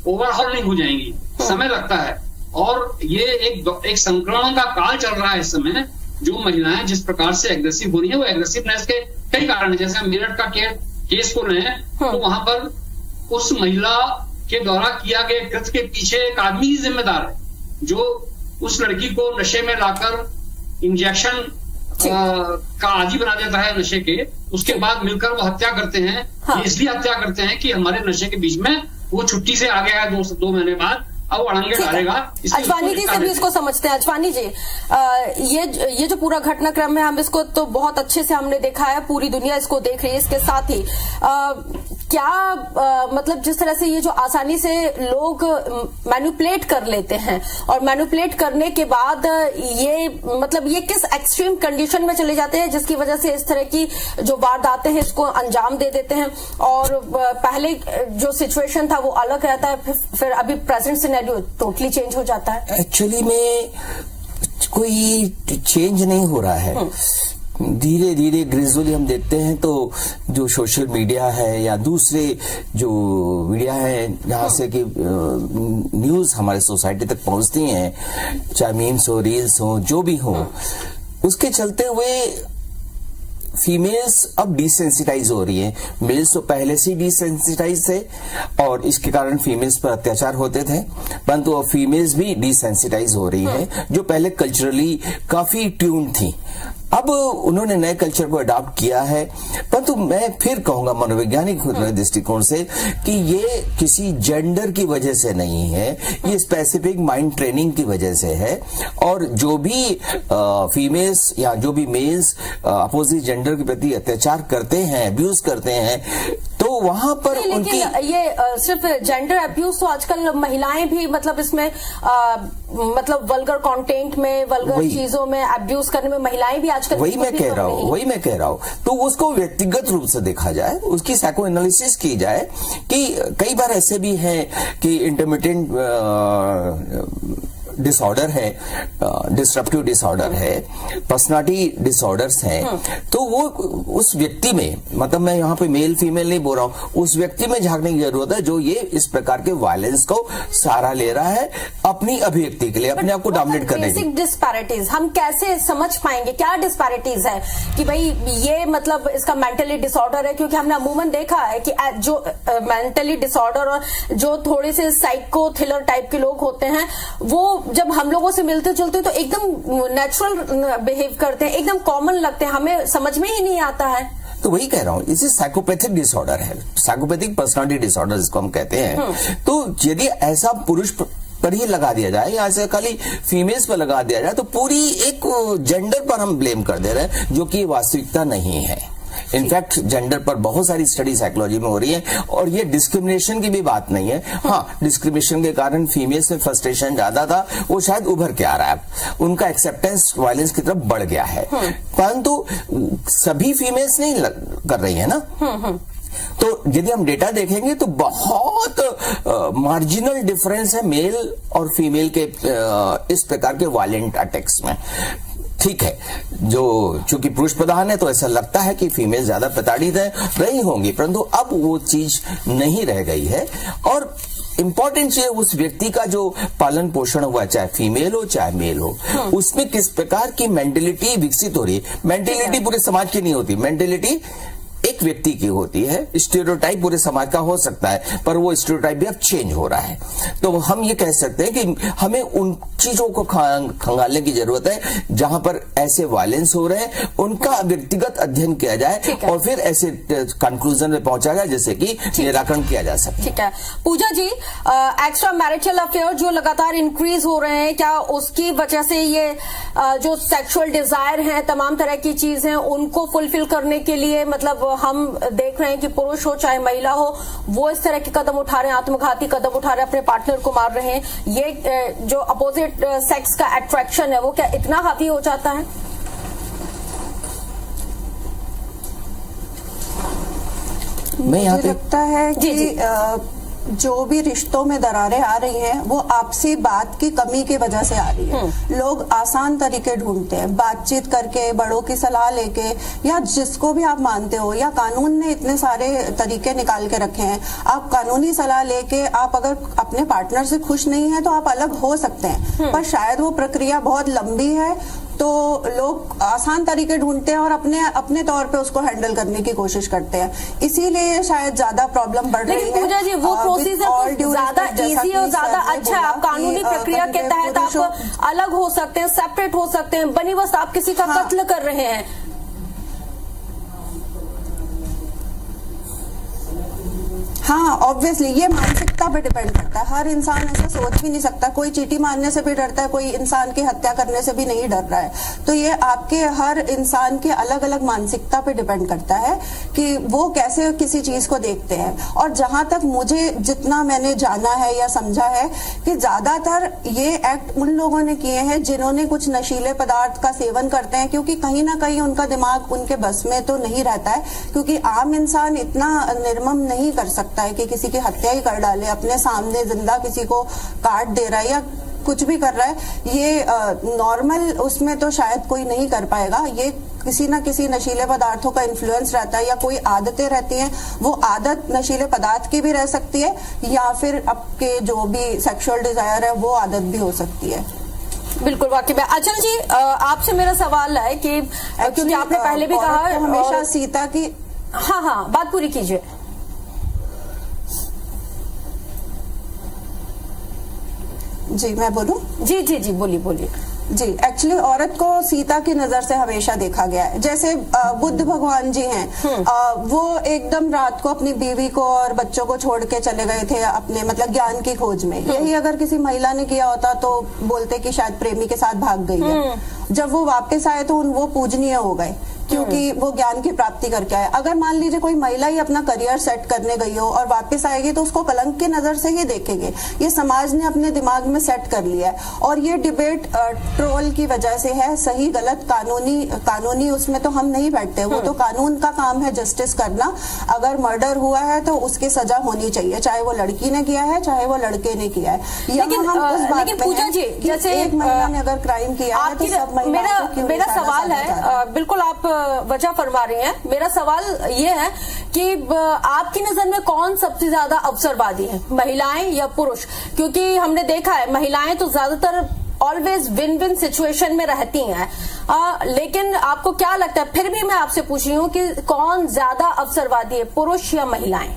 ओवरऑल नहीं हो जाएंगी, समय लगता है। और ये एक संक्रमण का काल चल रहा है इस समय। जो महिलाएं जिस प्रकार से एग्रेसिव हो रही है, वो एग्रेसिवनेस के कई कारण है। जैसे हम मेरठ का केस को लें तो वहां पर उस महिला के द्वारा किया गए कृत्य के पीछे एक आदमी ही जिम्मेदार है, जो उस लड़की को नशे में लाकर इंजेक्शन का आदी बना देता है नशे के। उसके बाद मिलकर वो हत्या करते हैं। ये इसलिए हत्या करते हैं कि हमारे नशे के बीच में वो छुट्टी से आ गया है 2 महीने बाद, अब वो अड़ंगे डालेगा। अजवानी जी से भी इसको समझते हैं। अजवानी जी, ये जो पूरा घटनाक्रम है, हम इसको तो बहुत अच्छे से हमने देखा है, पूरी दुनिया इसको देख रही है। इसके साथ ही मतलब जिस तरह से ये जो आसानी से लोग मैनिपुलेट कर लेते हैं, और मैनिपुलेट करने के बाद ये किस एक्सट्रीम कंडीशन में चले जाते हैं जिसकी वजह से इस तरह की जो वारदातें हैं इसको अंजाम दे देते हैं। और पहले जो सिचुएशन था वो अलग रहता है, फिर अभी प्रेजेंट सिनेरियो टोटली चेंज हो जाता है। एक्चुअली में कोई चेंज नहीं हो रहा है, धीरे धीरे ग्रेजुअली हम देखते हैं। तो जो सोशल मीडिया है या दूसरे जो मीडिया है जहाँ से कि न्यूज हमारे सोसाइटी तक पहुंचती हैं, चाहे मीम्स हो, रील्स हो, जो भी हो, उसके चलते हुए फीमेल्स अब डिसेंसिटाइज हो रही है। मेल्स तो पहले से डिसेंसिटाइज थे और इसके कारण फीमेल्स पर अत्याचार होते थे, परंतु अब फीमेल्स भी डिसेंसिटाइज हो रही हैं, जो पहले कल्चरली काफी ट्यून थी। अब उन्होंने नए कल्चर को अडॉप्ट किया है, परंतु मैं फिर कहूंगा मनोवैज्ञानिक दृष्टिकोण से कि ये किसी जेंडर की वजह से नहीं है, ये स्पेसिफिक माइंड ट्रेनिंग की वजह से है। और जो भी फीमेल्स या जो भी मेल्स अपोजिट जेंडर के प्रति अत्याचार करते हैं, अब्यूज करते हैं, तो वहां पर उनकी ये सिर्फ जेंडर अब्यूज, तो आजकल महिलाएं भी मतलब इसमें मतलब वल्गर कंटेंट में, वल्गर चीजों में अब्यूज करने में महिलाएं भी आजकल, वही मैं कह रहा हूं। तो उसको व्यक्तिगत रूप से देखा जाए, उसकी साइको एनालिसिस की जाए कि कई बार ऐसे भी है कि इंटरमिटेंट डिसऑर्डर है, डिस्ट्रप्टिव डिसऑर्डर है, पर्सनालिटी डिसऑर्डर्स हैं, तो वो उस व्यक्ति में, मतलब मैं यहाँ पे मेल फीमेल नहीं बोल रहा हूँ, उस व्यक्ति में झांकने की जरूरत है जो ये इस प्रकार के वायलेंस को सहारा ले रहा है अपनी अभिव्यक्ति के लिए, अपने आप को डोमिनेट करने के लिए। डिस्पैरिटीज हम कैसे समझ पाएंगे, क्या डिस्पैरिटीज है कि भाई ये मतलब इसका मेंटली डिसऑर्डर है? क्योंकि हमने अमूमन देखा है कि जो मेंटली डिसऑर्डर और जो थोड़े से साइको थ्रिलर टाइप के लोग होते हैं, वो जब हम लोगों से मिलते जुलते तो एकदम नेचुरल बिहेव करते हैं, एकदम कॉमन लगते हैं, हमें समझ में ही नहीं आता है। तो वही कह रहा हूं, इसे साइकोपैथिक डिसऑर्डर है, साइकोपैथिक पर्सनालिटी डिसऑर्डर जिसको हम कहते हैं। तो यदि ऐसा पुरुष पर ही लगा दिया जाए या ऐसे खाली फीमेल्स पर लगा दिया जाए तो पूरी एक जेंडर पर हम ब्लेम कर दे रहे हैं, जो कि वास्तविकता नहीं है। इनफैक्ट जेंडर पर बहुत सारी स्टडी साइकोलॉजी में हो रही है और ये डिस्क्रिमिनेशन की भी बात नहीं है। हाँ, डिस्क्रिमिनेशन के कारण फीमेल्स में फ्रस्ट्रेशन ज्यादा था, वो शायद उभर के आ रहा है, उनका एक्सेप्टेंस वायलेंस की तरफ बढ़ गया है, परंतु सभी फीमेल्स नहीं कर रही है ना। तो यदि हम डेटा देखेंगे तो बहुत मार्जिनल डिफरेंस है मेल और फीमेल के इस प्रकार के वायलेंट अटैक्स में। ठीक है, जो चूंकि पुरुष प्रधान है तो ऐसा लगता है कि फीमेल ज्यादा प्रताड़ित रही होंगी, परंतु अब वो चीज नहीं रह गई है। और इंपॉर्टेंट चीज उस व्यक्ति का जो पालन पोषण हुआ, चाहे फीमेल हो चाहे मेल हो, उसमें किस प्रकार की मेंटेलिटी विकसित हो रही है। मेंटेलिटी पूरे समाज की नहीं होती, मेंटेलिटी एक व्यक्ति की होती है, स्टेरियोटाइप पूरे समाज का हो सकता है, पर वो स्टेरियोटाइप भी अब चेंज हो रहा है। तो हम ये कह सकते हैं कि हमें उन चीजों को खंगालने की जरूरत है जहां पर ऐसे वायलेंस हो रहे हैं, उनका व्यक्तिगत अध्ययन किया जाए और फिर ऐसे कंक्लूजन में पहुंचा जाए जिससे कि निराकरण किया जा सके। ठीक है पूजा जी, एक्स्ट्रा मैरिटल अफेयर जो लगातार इंक्रीज हो रहे हैं, क्या उसकी वजह से ये जो सेक्सुअल डिजायर है, तमाम तरह की चीजें उनको फुलफिल करने के लिए, मतलब हम देख रहे हैं कि पुरुष हो चाहे महिला हो, वो इस तरह के कदम उठा रहे हैं, आत्मघाती कदम उठा रहे हैं, अपने पार्टनर को मार रहे हैं, ये जो अपोजिट सेक्स का अट्रैक्शन है वो क्या इतना हावी हो जाता है? मुझे लगता है कि जो भी रिश्तों में दरारें आ रही हैं वो आपसी बात की कमी की वजह से आ रही है। लोग आसान तरीके ढूंढते हैं, बातचीत करके, बड़ों की सलाह लेके, या जिसको भी आप मानते हो, या कानून ने इतने सारे तरीके निकाल के रखे हैं। आप कानूनी सलाह लेके आप अगर अपने पार्टनर से खुश नहीं है तो आप अलग हो सकते हैं, पर शायद वो प्रक्रिया बहुत लंबी है, तो लोग आसान तरीके ढूंढते हैं और अपने तौर पे उसको हैंडल करने की कोशिश करते हैं, इसीलिए शायद ज्यादा प्रॉब्लम बढ़ रही है। पूजा जी, वो प्रोसीजर ज्यादा इजी और ज्यादा अच्छा है। आप कानूनी प्रक्रिया के तहत आप अलग हो सकते हैं, सेपरेट हो सकते हैं, बनी बस आप किसी का कत्ल कर रहे हैं। हाँ, ऑब्वियसली ये मानसिकता पे डिपेंड करता है। हर इंसान ऐसा सोच भी नहीं सकता, कोई चींटी मारने से भी डरता है, कोई इंसान की हत्या करने से भी नहीं डर रहा है। तो ये आपके हर इंसान के अलग अलग मानसिकता पे डिपेंड करता है कि वो कैसे किसी चीज को देखते हैं। और जहां तक मुझे जितना मैंने जाना है या समझा है कि ज्यादातर ये एक्ट उन लोगों ने किए हैं जिन्होंने कुछ नशीले पदार्थ का सेवन करते हैं, क्योंकि कहीं ना कहीं उनका दिमाग उनके बस में तो नहीं रहता है, क्योंकि आम इंसान इतना निर्मम नहीं कर सकता है कि किसी की हत्या ही कर डाले, अपने सामने जिंदा किसी को काट दे रहा है या कुछ भी कर रहा है। ये नॉर्मल उसमें तो शायद कोई नहीं कर पाएगा। ये किसी ना किसी नशीले पदार्थों का इन्फ्लुएंस रहता है या कोई आदतें रहती हैं। वो आदत नशीले पदार्थ की भी रह सकती है या फिर आपके जो भी सेक्सुअल डिजायर है वो आदत भी हो सकती है। बिल्कुल, वाकई में। अचल जी, आपसे मेरा सवाल है कि क्योंकि आपने पहले भी कहा हमेशा सीता की, हाँ बात पूरी कीजिए। जी मैं बोलूं? जी बोलिए। जी, एक्चुअली औरत को सीता की नजर से हमेशा देखा गया है। जैसे बुद्ध भगवान जी हैं, वो एकदम रात को अपनी बीवी को और बच्चों को छोड़ के चले गए थे अपने मतलब ज्ञान की खोज में। यही अगर किसी महिला ने किया होता तो बोलते कि शायद प्रेमी के साथ भाग गई है। जब वो वापस आए तो वो पूजनीय हो गए क्योंकि वो ज्ञान की प्राप्ति करके आए। अगर मान लीजिए कोई महिला ही अपना करियर सेट करने गई हो और वापस आएगी तो उसको कलंक की नजर से ही देखेंगे। ये समाज ने अपने दिमाग में सेट कर लिया है और ये डिबेट ट्रोल की वजह से है। सही गलत कानूनी उसमें तो हम नहीं बैठते, वो तो कानून का काम है जस्टिस करना। अगर मर्डर हुआ है तो उसकी सजा होनी चाहिए, चाहे वो लड़की ने किया है चाहे वो लड़के ने किया है। लेकिन पूजा जी, जैसे एक महिला ने अगर क्राइम किया है तो सब महिलाओं को मेरा सवाल है, बिल्कुल आप वजह फरमा रही हैं। मेरा सवाल ये है कि आपकी नजर में कौन सबसे ज्यादा अवसरवादी है, महिलाएं या पुरुष? क्योंकि हमने देखा है महिलाएं तो ज्यादातर ऑलवेज विन विन सिचुएशन में रहती हैं, लेकिन आपको क्या लगता है, फिर भी मैं आपसे पूछ रही हूँ कि कौन ज्यादा अवसरवादी है, पुरुष या महिलाएं?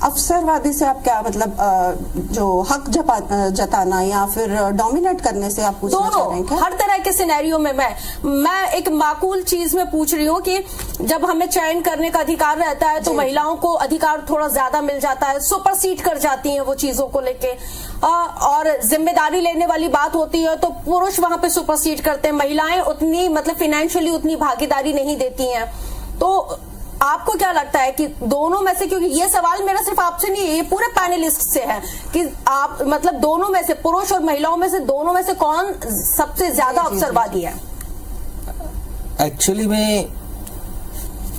अवसरवादी से आप क्या मतलब जो हक जताना या फिर डोमिनेट करने से आप पूछना चाह रहे हैं क्या? हर तरह के सिनेरियो में मैं एक माकूल चीज में पूछ रही हूँ कि जब हमें चयन करने का अधिकार रहता है तो महिलाओं को अधिकार थोड़ा ज्यादा मिल जाता है, सुपरसीड कर जाती हैं वो चीजों को लेके, और जिम्मेदारी लेने वाली बात होती है तो पुरुष वहां पे सुपरसीड करते हैं, महिलाएं उतनी मतलब फाइनेंशियली उतनी भागीदारी नहीं देती हैं। तो आपको क्या लगता है कि दोनों में से, क्योंकि ये सवाल मेरा सिर्फ आपसे नहीं है, ये पूरे पैनलिस्ट से है कि आप मतलब दोनों में से, पुरुष और महिलाओं में से, दोनों में से कौन सबसे ज्यादा अवसरवादी है? एक्चुअली में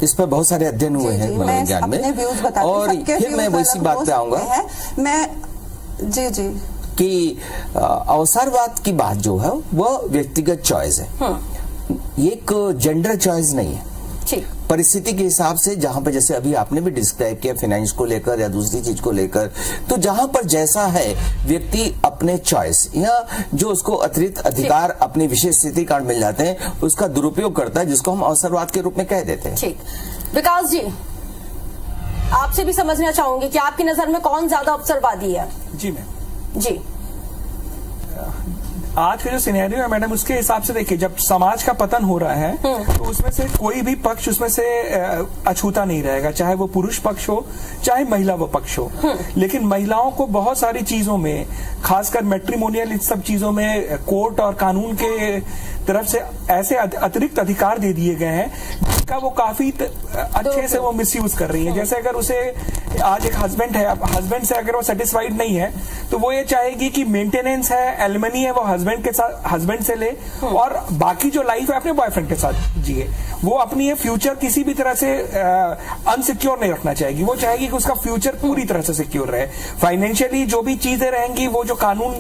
इस पर बहुत सारे अध्ययन हुए हैं मनोविज्ञान में, और फिर मैं वैसी बात पे आऊंगा जी कि अवसरवाद की बात जो है वो व्यक्तिगत चॉइस है, एक जेंडर चॉइस नहीं है। परिस्थिति के हिसाब से, जहां पे जैसे अभी आपने भी डिस्क्राइब किया फाइनेंस को लेकर या दूसरी चीज को लेकर, तो जहां पर जैसा है व्यक्ति अपने चॉइस या जो उसको अतिरिक्त अधिकार अपनी विशेष स्थिति कारण मिल जाते हैं उसका दुरुपयोग करता है, जिसको हम अवसरवाद के रूप में कह देते हैं। ठीक, विकास जी आपसे भी समझना चाहूंगी कि आपकी नजर में कौन ज्यादा अवसरवादी है? जी मैम, जी आज का जो सिनेरियो है मैडम, उसके हिसाब से देखिए, जब समाज का पतन हो रहा है तो उसमें से कोई भी पक्ष उसमें से अछूता नहीं रहेगा, चाहे वो पुरुष पक्ष हो चाहे महिला वो पक्ष हो। लेकिन महिलाओं को बहुत सारी चीजों में, खासकर मैट्रिमोनियल इन सब चीजों में कोर्ट और कानून के तरफ से ऐसे अतिरिक्त अधिकार दे दिए गए हैं जिनका वो काफी अच्छे से वो मिसयूज कर रही है। जैसे अगर उसे आज एक हस्बैंड है, हस्बैंड से अगर वो सेटिस्फाइड नहीं है तो वो ये चाहेगी कि मेंटेनेंस है, एलिमनी है, वो हस्बैंड के साथ, हस्बैंड से ले और बाकी जो लाइफ है अपने बॉयफ्रेंड के साथ जिए। वो अपनी ये फ्यूचर किसी भी तरह से अनसिक्योर नहीं रखना चाहेगी। वो चाहेगी कि उसका फ्यूचर पूरी तरह से सिक्योर रहे। फाइनेंशियली जो भी चीजें रहेंगी वो जो कानून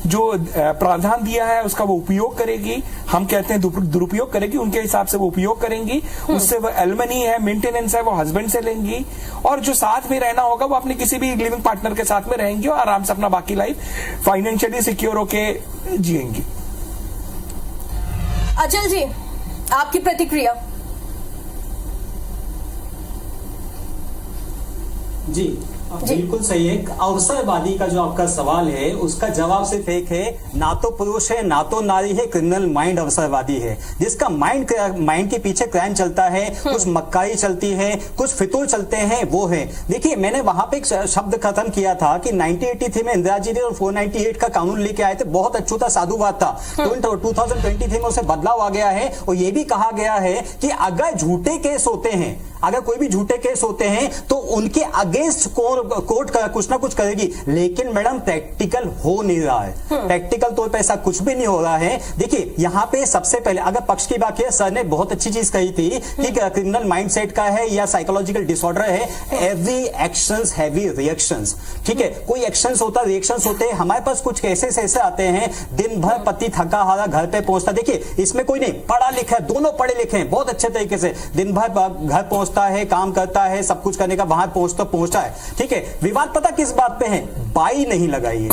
जो प्रावधान दिया है उसका वो उपयोग करेगी। हम कहते हैं दुरुपयोग करेगी, उनके हिसाब से वो उपयोग करेंगी। उससे वो एलिमनी है, मेंटेनेंस है, वो हस्बैंड से लेंगी और जो साथ में रहना होगा वो अपने किसी भी लिविंग पार्टनर के साथ में रहेंगी और आराम से अपना बाकी लाइफ फाइनेंशियली सिक्योर होके जिएंगी। अचल जी आपकी प्रतिक्रिया? जी बिल्कुल सही है। अवसरवादी का जो आपका सवाल है उसका जवाब सिर्फ एक है, ना तो पुरुष है ना तो नारी है, क्रिमिनल माइंड अवसरवादी है, जिसका माइंड के पीछे क्राइम चलता है, कुछ मक्कारी चलती है, कुछ फितूर चलते हैं, वो है। देखिए मैंने वहां पे एक शब्द खत्म किया था कि 1983 में इंदिरा जी ने और 498 का कानून लेके आए थे, बहुत अछूता साधुवाद था। 2023 में उसे बदलाव आ गया है और ये भी कहा गया है कि अगर झूठे केस होते हैं, अगर कोई भी झूठे केस होते हैं तो उनके अगेंस्ट कोर्ट कुछ ना कुछ करेगी। लेकिन मैडम प्रैक्टिकल हो नहीं रहा है, प्रैक्टिकल तौर पे ऐसा कुछ भी नहीं हो रहा है। देखिए यहाँ पे सबसे पहले अगर पक्ष की बात है, सर ने बहुत अच्छी चीज कही थी कि क्रिमिनल माइंडसेट का है या साइकोलॉजिकल डिसऑर्डर है। एवरी एक्शंस हैवी रिएक्शंस, ठीक है, कोई एक्शंस होता है, रिएक्शंस होते हैं। हमारे पास कुछ केसेस ऐसे आते हैं, दिन भर पति थका हारा घर पे पहुंचता, देखिए इसमें कोई नहीं, पढ़ा लिखा है, दोनों पढ़े लिखे हैं बहुत अच्छे तरीके से, दिन भर घर पहुंचता है, काम करता है, सब कुछ करने का वहां पहुंचता है, ठीक है। विवाद पता किस बात पे है? बाई नहीं लगाई है,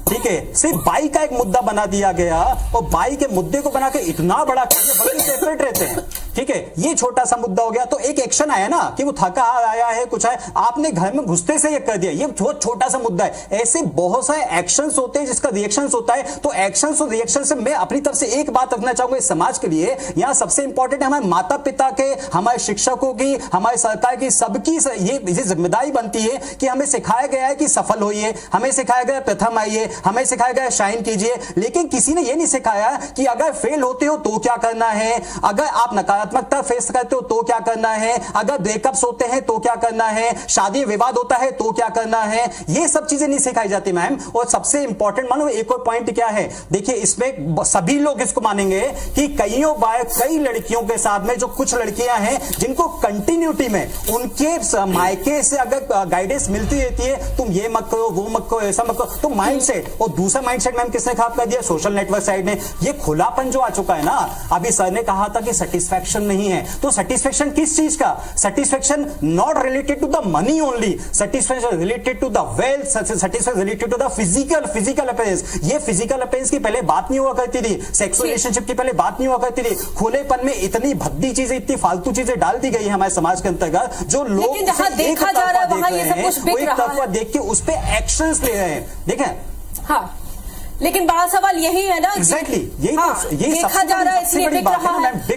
ठीक है, सिर्फ बाई का एक मुद्दा बना दिया गया और बाई के मुद्दे को बना के इतना बड़ा बल्कि सेपरेट रहते हैं, ठीक है। ये छोटा सा मुद्दा हो गया तो एक एक्शन आया ना कि वो थका आया है, कुछ है, आपने घर में घुसते से ये कर दिया, ये बहुत छोटा सा मुद्दा है। ऐसे बहुत सारे एक्शंस होते हैं जिसका रिएक्शंस होता है। तो एक्शंस और रिएक्शन से मैं अपनी तरफ से एक बात रखना चाहूंगा इस समाज के लिए, यहाँ सबसे इंपॉर्टेंट है हमारे माता पिता के, हमारे शिक्षकों की, हमारे सरकार की, सबकी ये जिम्मेदारी बनती है कि हमें सिखाया गया है कि सफल होइए, हमें सिखाया गया प्रथम आइए, हमें सिखाया गया शाइन कीजिए, लेकिन किसी ने यह नहीं सिखाया कि अगर फेल होते हो तो क्या करना है, अगर आप नकारात्मकता फेस करते हो तो क्या करना है, अगर ब्रेकअप्स होते हैं तो क्या करना है, शादी विवाद होता है तो क्या करना है। ये सब चीजें नहीं सिखाई जाती मैम। और सबसे इंपॉर्टेंट मानो एक और पॉइंट क्या है, देखिए इसमें सभी लोग इसको मानेंगे कि कईयों बार कई लड़कियों के साथ में जो कुछ लड़कियां हैं जिनको कंटिन्यूटी में उनके मायके से अगर गाइडेंस मिलती रहती है, तुम ये मत करो, वो मत करो, ऐसा मत करो, तो माइंडसेट। और दूसरा माइंडसेट मैम किसने खराब कर दिया? सोशल नेटवर्क साइड ने। ये खुलापन जो आ चुका है ना, अभी सर ने कहा था कि सेटिस्फैक्शन नहीं है, तो सेटिस्फैक्शन किस चीज का? Satisfaction not related to the money only, satisfaction related to the wealth, satisfaction related to the physical appearance. ये फिजिकल अपीयरेंस की पहले बात नहीं हुआ करती थी, सेक्सुअल रिलेशनशिप की पहले बात नहीं हुआ करती थी। खुलेपन में इतनी भद्दी चीजें, इतनी फालतू चीजें डाल दी गई है हमारे समाज के अंतर्गत, जो लोग देखा जा रहा है वहां ये सब कुछ बिक रहा है, देख के उस पे एक्शंस ले रहे हैं। देखें, हाँ, लेकिन बड़ा सवाल यही है ना, एग्जैक्टली यही देखा जा रहा है इसलिए बिक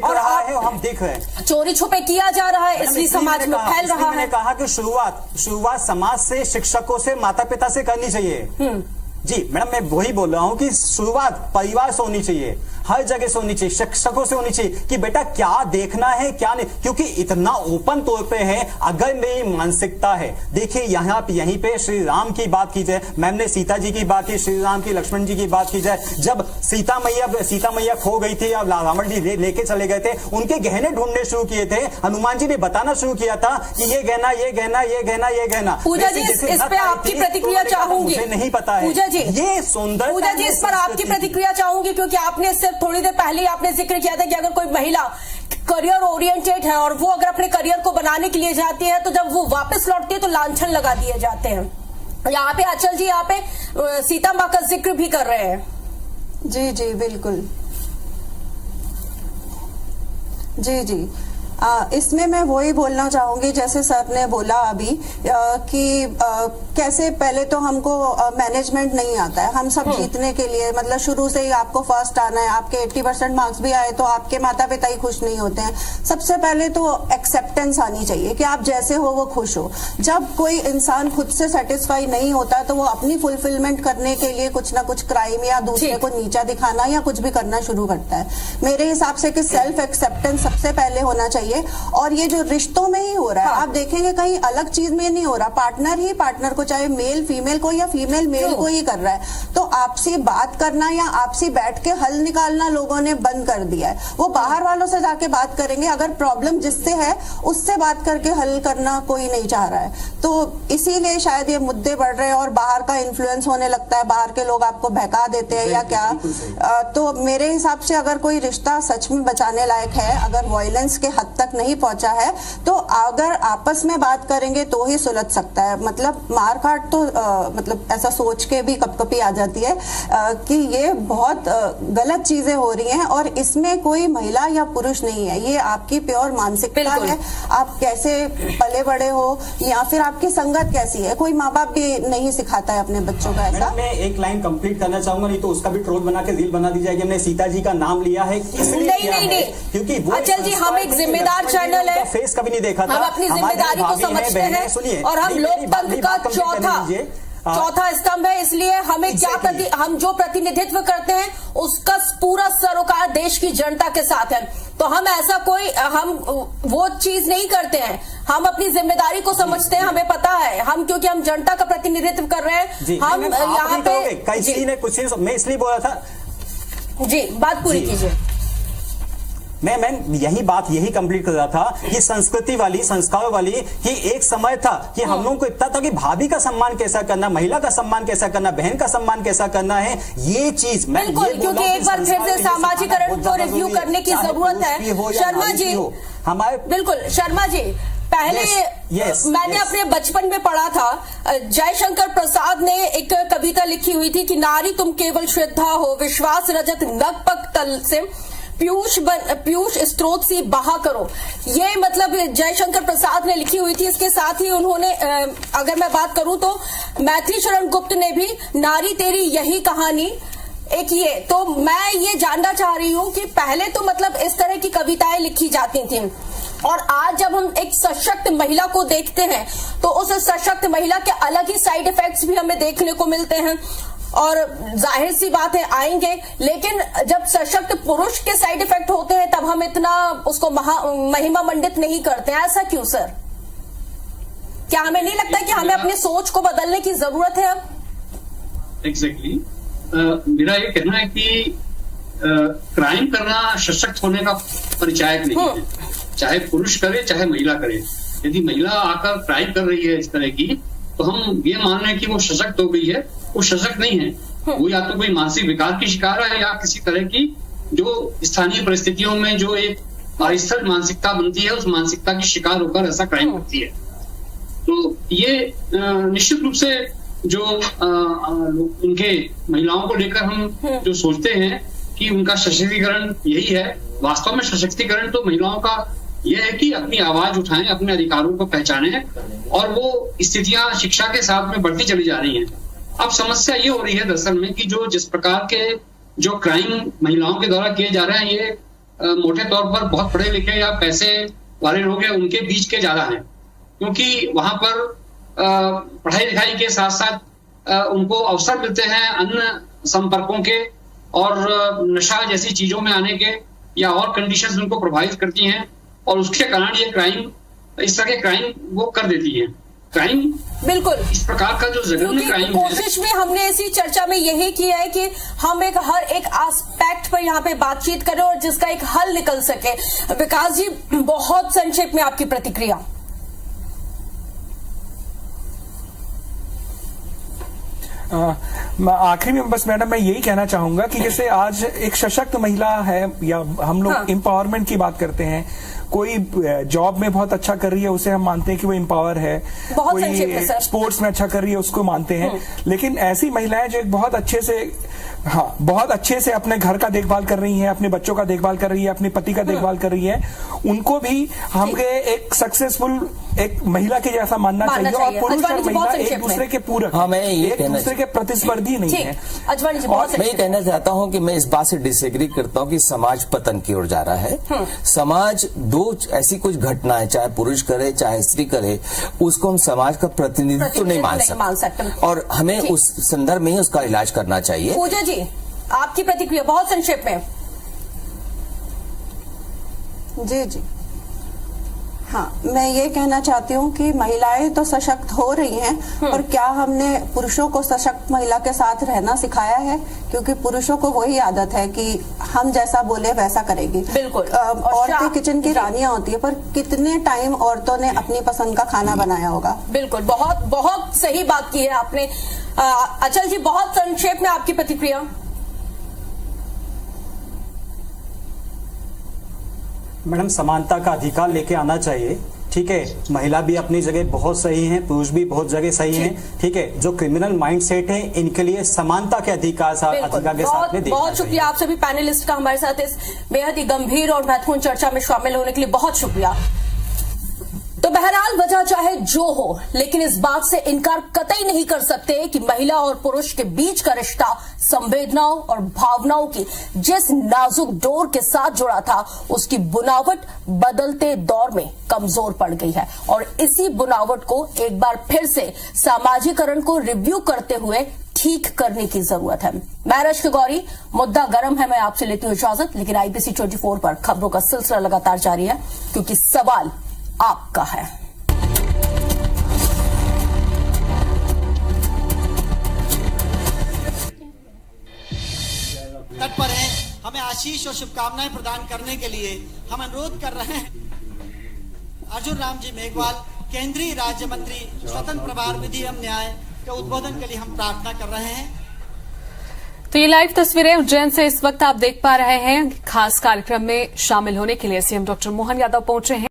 रहा है और हम देख रहे हैं, चोरी छुपे किया जा रहा है इसलिए समाज में फैल रहा है। मैंने कहा कि शुरुआत समाज से, शिक्षकों से, माता पिता से करनी चाहिए। जी मैडम, मैं वही बोल रहा हूं कि शुरुआत परिवार से होनी चाहिए, हर जगह से होनी चाहिए, शिक्षकों से होनी चाहिए कि बेटा क्या देखना है क्या नहीं, क्योंकि इतना ओपन तौर पे है। अगर मेरी मानसिकता है, देखिए यहीं पे श्री राम की बात की जाए, मैम ने सीता जी की बात की, श्री राम की, लक्ष्मण जी की बात की जाए, जब सीता मैया खो गई थी, अब रावण जी लेके चले गए थे, उनके गहने ढूंढने शुरू किए थे, हनुमान जी ने बताना शुरू किया था कि ये गहना, ये गहना, ये गहना, ये गहना। पूजा जी इस पे आपकी प्रतिक्रिया चाहूंगी, मुझे नहीं पता है पूजा जी, ये सुंदर, पूजा जी इस पर आपकी प्रतिक्रिया चाहूंगी, क्योंकि आपने सिर्फ थोड़ी देर पहले आपने जिक्र किया था कि अगर कोई महिला करियर ओरिएंटेड है और वो अगर अपने करियर को बनाने के लिए जाती है तो जब वो वापस लौटती है तो लांछन लगा दिए जाते हैं। यहाँ पे आंचल जी, यहाँ पे सीता माँ का जिक्र भी कर रहे हैं। जी जी बिल्कुल, जी जी। इसमें मैं वही बोलना चाहूंगी जैसे सर ने बोला अभी कि कैसे पहले तो हमको मैनेजमेंट नहीं आता है, हम सब जीतने के लिए मतलब शुरू से ही आपको फर्स्ट आना है, आपके 80% मार्क्स भी आए तो आपके माता पिता ही खुश नहीं होते हैं। सबसे पहले तो एक्सेप्टेंस आनी चाहिए कि आप जैसे हो वो खुश हो। जब कोई इंसान खुद से सेटिस्फाई नहीं होता तो वो अपनी फुलफिलमेंट करने के लिए कुछ ना कुछ क्राइम या दूसरे को नीचा दिखाना या कुछ भी करना शुरू करता है। मेरे हिसाब से कि सेल्फ एक्सेप्टेंस सबसे पहले होना चाहिए। और ये जो रिश्तों में ही हो रहा है, आप देखेंगे कहीं अलग चीज में नहीं हो रहा, पार्टनर ही पार्टनर को, चाहे मेल फीमेल को या फीमेल मेल को ही कर रहा है। तो आपसी बात करना या आपसी बैठ के हल निकालना लोगों ने बंद कर दिया है। वो बाहर वालों से जाके बात करेंगे, अगर प्रॉब्लम जिससे है उससे बात करके हल करना कोई नहीं चाह रहा है। तो इसीलिए शायद ये मुद्दे बढ़ रहे हैं और बाहर का इन्फ्लुएंस होने लगता है, बाहर के लोग आपको बहका देते हैं या क्या। तो मेरे हिसाब से अगर कोई रिश्ता सच में बचाने लायक है, अगर वायलेंस के हद तक नहीं पहुंचा है, तो अगर आपस में बात करेंगे तो ही सुलझ सकता है। मतलब मारकाट तो मतलब ऐसा सोच के भी कपकपी आ जाती है कि ये बहुत गलत चीजें हो रही हैं और इसमें कोई महिला या पुरुष नहीं है, ये आपकी प्योर मानसिकता है। आप कैसे पले बड़े हो या फिर आपकी संगत कैसी है, कोई माँ बाप भी नहीं सिखाता है अपने बच्चों का ऐसा। मैं एक लाइन कंप्लीट करना चाहूंगा, नहीं तो उसका भी ट्रोल बना के रील बना दी जाएगी। हमने सीता जी का नाम लिया है नहीं, क्योंकि अचल जी हम एक जिम्मेदार चैनल है, फेस कभी नहीं देखा था, हम अपनी जिम्मेदारी को समझते हैं और हम लोकतंत्र का चौथा स्तंभ है, इसलिए हमें क्या हम जो प्रतिनिधित्व करते हैं उसका पूरा सरोकार देश की जनता के साथ है। तो हम ऐसा कोई हम वो चीज नहीं करते हैं, हम अपनी जिम्मेदारी को समझते हैं, हमें पता है हम क्योंकि हम जनता का प्रतिनिधित्व कर रहे हैं। हम यहाँ पे किसी ने कुछ मैं इसलिए बोला था जी, बात पूरी कीजिए। मैं यही कंप्लीट कर रहा था कि संस्कृति वाली संस्कारों वाली कि एक समय था कि हम लोगों को इतना था कि भाभी का सम्मान कैसा करना, महिला का सम्मान कैसा करना, बहन का सम्मान कैसा करना है, ये चीज बिल्कुल, क्योंकि एक बार फिर से सामाजिकरण को रिव्यू करने की जरूरत है। शर्मा जी हमारे बिल्कुल, शर्मा जी पहले मैंने अपने बचपन में पढ़ा था, जयशंकर प्रसाद ने एक कविता लिखी हुई थी कि नारी तुम केवल श्रद्धा हो, विश्वास रजत नगपक तल से पीयूष स्त्रोत सी बहा करो। ये मतलब जयशंकर प्रसाद ने लिखी हुई थी। इसके साथ ही उन्होंने अगर मैं बात करूं तो मैथिली शरण गुप्त ने भी नारी तेरी यही कहानी एक ये। तो मैं ये जानना चाह रही हूं कि पहले तो मतलब इस तरह की कविताएं लिखी जाती थी और आज जब हम एक सशक्त महिला को देखते हैं तो उस सशक्त महिला के अलग ही साइड इफेक्ट्स भी हमें देखने को मिलते हैं और जाहिर सी बात है आएंगे, लेकिन जब सशक्त पुरुष के साइड इफेक्ट होते हैं तब हम इतना उसको महिमा मंडित नहीं करते। ऐसा क्यों सर? क्या हमें नहीं लगता कि हमें अपनी सोच को बदलने की जरूरत है अब? एग्जैक्टली मेरा ये कहना है कि क्राइम करना सशक्त होने का परिचायक नहीं है, चाहे पुरुष करे चाहे महिला करे। यदि महिला आकर क्राइम कर रही है इस तरह की तो हम ये मान रहे हैं कि वो सशक्त हो गई है, वो सशक्त नहीं है। वो या तो कोई मानसिक विकार की शिकार है या किसी तरह की जो स्थानीय परिस्थितियों में जो एक अस्थिर मानसिकता बनती है उस मानसिकता की शिकार होकर ऐसा क्राइम करती है। तो ये निश्चित रूप से जो उनके महिलाओं को लेकर हम जो सोचते हैं कि उनका सशक्तिकरण यही है, वास्तव में सशक्तिकरण तो महिलाओं का यह है कि अपनी आवाज उठाएं, अपने अधिकारों को पहचानें और वो स्थितियां शिक्षा के साथ में बढ़ती चली जा रही हैं। अब समस्या ये हो रही है दरअसल में कि जो जिस प्रकार के जो क्राइम महिलाओं के द्वारा किए जा रहे हैं ये मोटे तौर पर बहुत पढ़े लिखे या पैसे वाले लोग हैं उनके बीच के ज्यादा हैं, क्योंकि वहां पर पढ़ाई लिखाई के साथ साथ उनको अवसर मिलते हैं अन्य संपर्कों के और नशा जैसी चीजों में आने के या और कंडीशंस उनको प्रभावित करती हैं और उसके कारण ये क्राइम इस तरह के क्राइम वो कर देती है। क्राइम बिल्कुल इस प्रकार का जो जघन्य क्राइम है, कोशिश में हमने इसी चर्चा में यही किया है कि हम हर एक एस्पेक्ट पर यहाँ पे बातचीत करें और जिसका एक हल निकल सके। विकास जी बहुत संक्षेप में आपकी प्रतिक्रिया। आखिरी में बस मैडम मैं यही कहना चाहूंगा कि जैसे आज एक सशक्त महिला है या हम लोग एम्पावरमेंट की बात करते हैं, कोई जॉब में बहुत अच्छा कर रही है उसे हम मानते हैं कि वो एम्पावर है, कोई स्पोर्ट्स में अच्छा कर रही है उसको मानते हैं, लेकिन ऐसी महिलाएं जो एक बहुत अच्छे से अपने घर का देखभाल कर रही हैं, अपने बच्चों का देखभाल कर रही है, अपने पति का देखभाल कर रही है, उनको भी हमें एक सक्सेसफुल एक महिला के जैसा मानना चाहिए। और पुरुष और महिला एक दूसरे के पूरक, एक दूसरे के प्रतिस्पर्धी नहीं है। और मैं ये कहना चाहता हूँ कि मैं इस बात से डिसएग्री करता हूँ कि समाज पतन की ओर जा रहा है। समाज दो ऐसी कुछ घटनाएं, चाहे पुरुष करे चाहे स्त्री करे, उसको हम समाज का प्रतिनिधित्व नहीं मान सकते और हमें उस संदर्भ में ही उसका इलाज करना चाहिए। पूजा जी, आपकी प्रतिक्रिया बहुत संक्षेप में। जी हाँ, मैं ये कहना चाहती हूँ कि महिलाएं तो सशक्त हो रही हैं, और क्या हमने पुरुषों को सशक्त महिला के साथ रहना सिखाया है? क्योंकि पुरुषों को वही आदत है कि हम जैसा बोले वैसा करेगी। बिल्कुल। औरतें किचन की रानियां होती है, पर कितने टाइम औरतों ने अपनी पसंद का खाना बनाया होगा? बिल्कुल, बहुत बहुत सही बात की है आपने। अचल जी, बहुत संक्षेप में आपकी प्रतिक्रिया। मैडम, समानता का अधिकार लेके आना चाहिए, ठीक है। महिला भी अपनी जगह बहुत सही है, पुरुष भी बहुत जगह सही है, ठीक है। जो क्रिमिनल माइंडसेट है, इनके लिए समानता के अधिकार के साथ में बहुत शुक्रिया आप सभी पैनलिस्ट का हमारे साथ इस बेहद ही गंभीर और महत्वपूर्ण चर्चा में शामिल होने के लिए बहुत शुक्रिया। तो बहरहाल वजह चाहे जो हो, लेकिन इस बात से इनकार कतई नहीं कर सकते कि महिला और पुरुष के बीच का रिश्ता संवेदनाओं और भावनाओं की जिस नाजुक डोर के साथ जुड़ा था, उसकी बुनावट बदलते दौर में कमजोर पड़ गई है और इसी बुनावट को एक बार फिर से सामाजिकरण को रिव्यू करते हुए ठीक करने की जरूरत है। मैं रश्क गौरी, मुद्दा गर्म है, मैं आपसे लेती हूं इजाजत, लेकिन IBC 24 पर खबरों का सिलसिला लगातार जारी है, क्योंकि सवाल आपका है। तट पर हैं, हमें आशीष और शुभकामनाएं प्रदान करने के लिए हम अनुरोध कर रहे हैं अर्जुन राम जी मेघवाल, केंद्रीय राज्य मंत्री स्वतंत्र प्रभार विधि एवं न्याय के उद्बोधन के लिए हम प्रार्थना कर रहे हैं। तो ये लाइव तस्वीरें उज्जैन से इस वक्त आप देख पा रहे हैं। खास कार्यक्रम में शामिल होने के लिए CM डॉक्टर मोहन यादव पहुंचे हैं।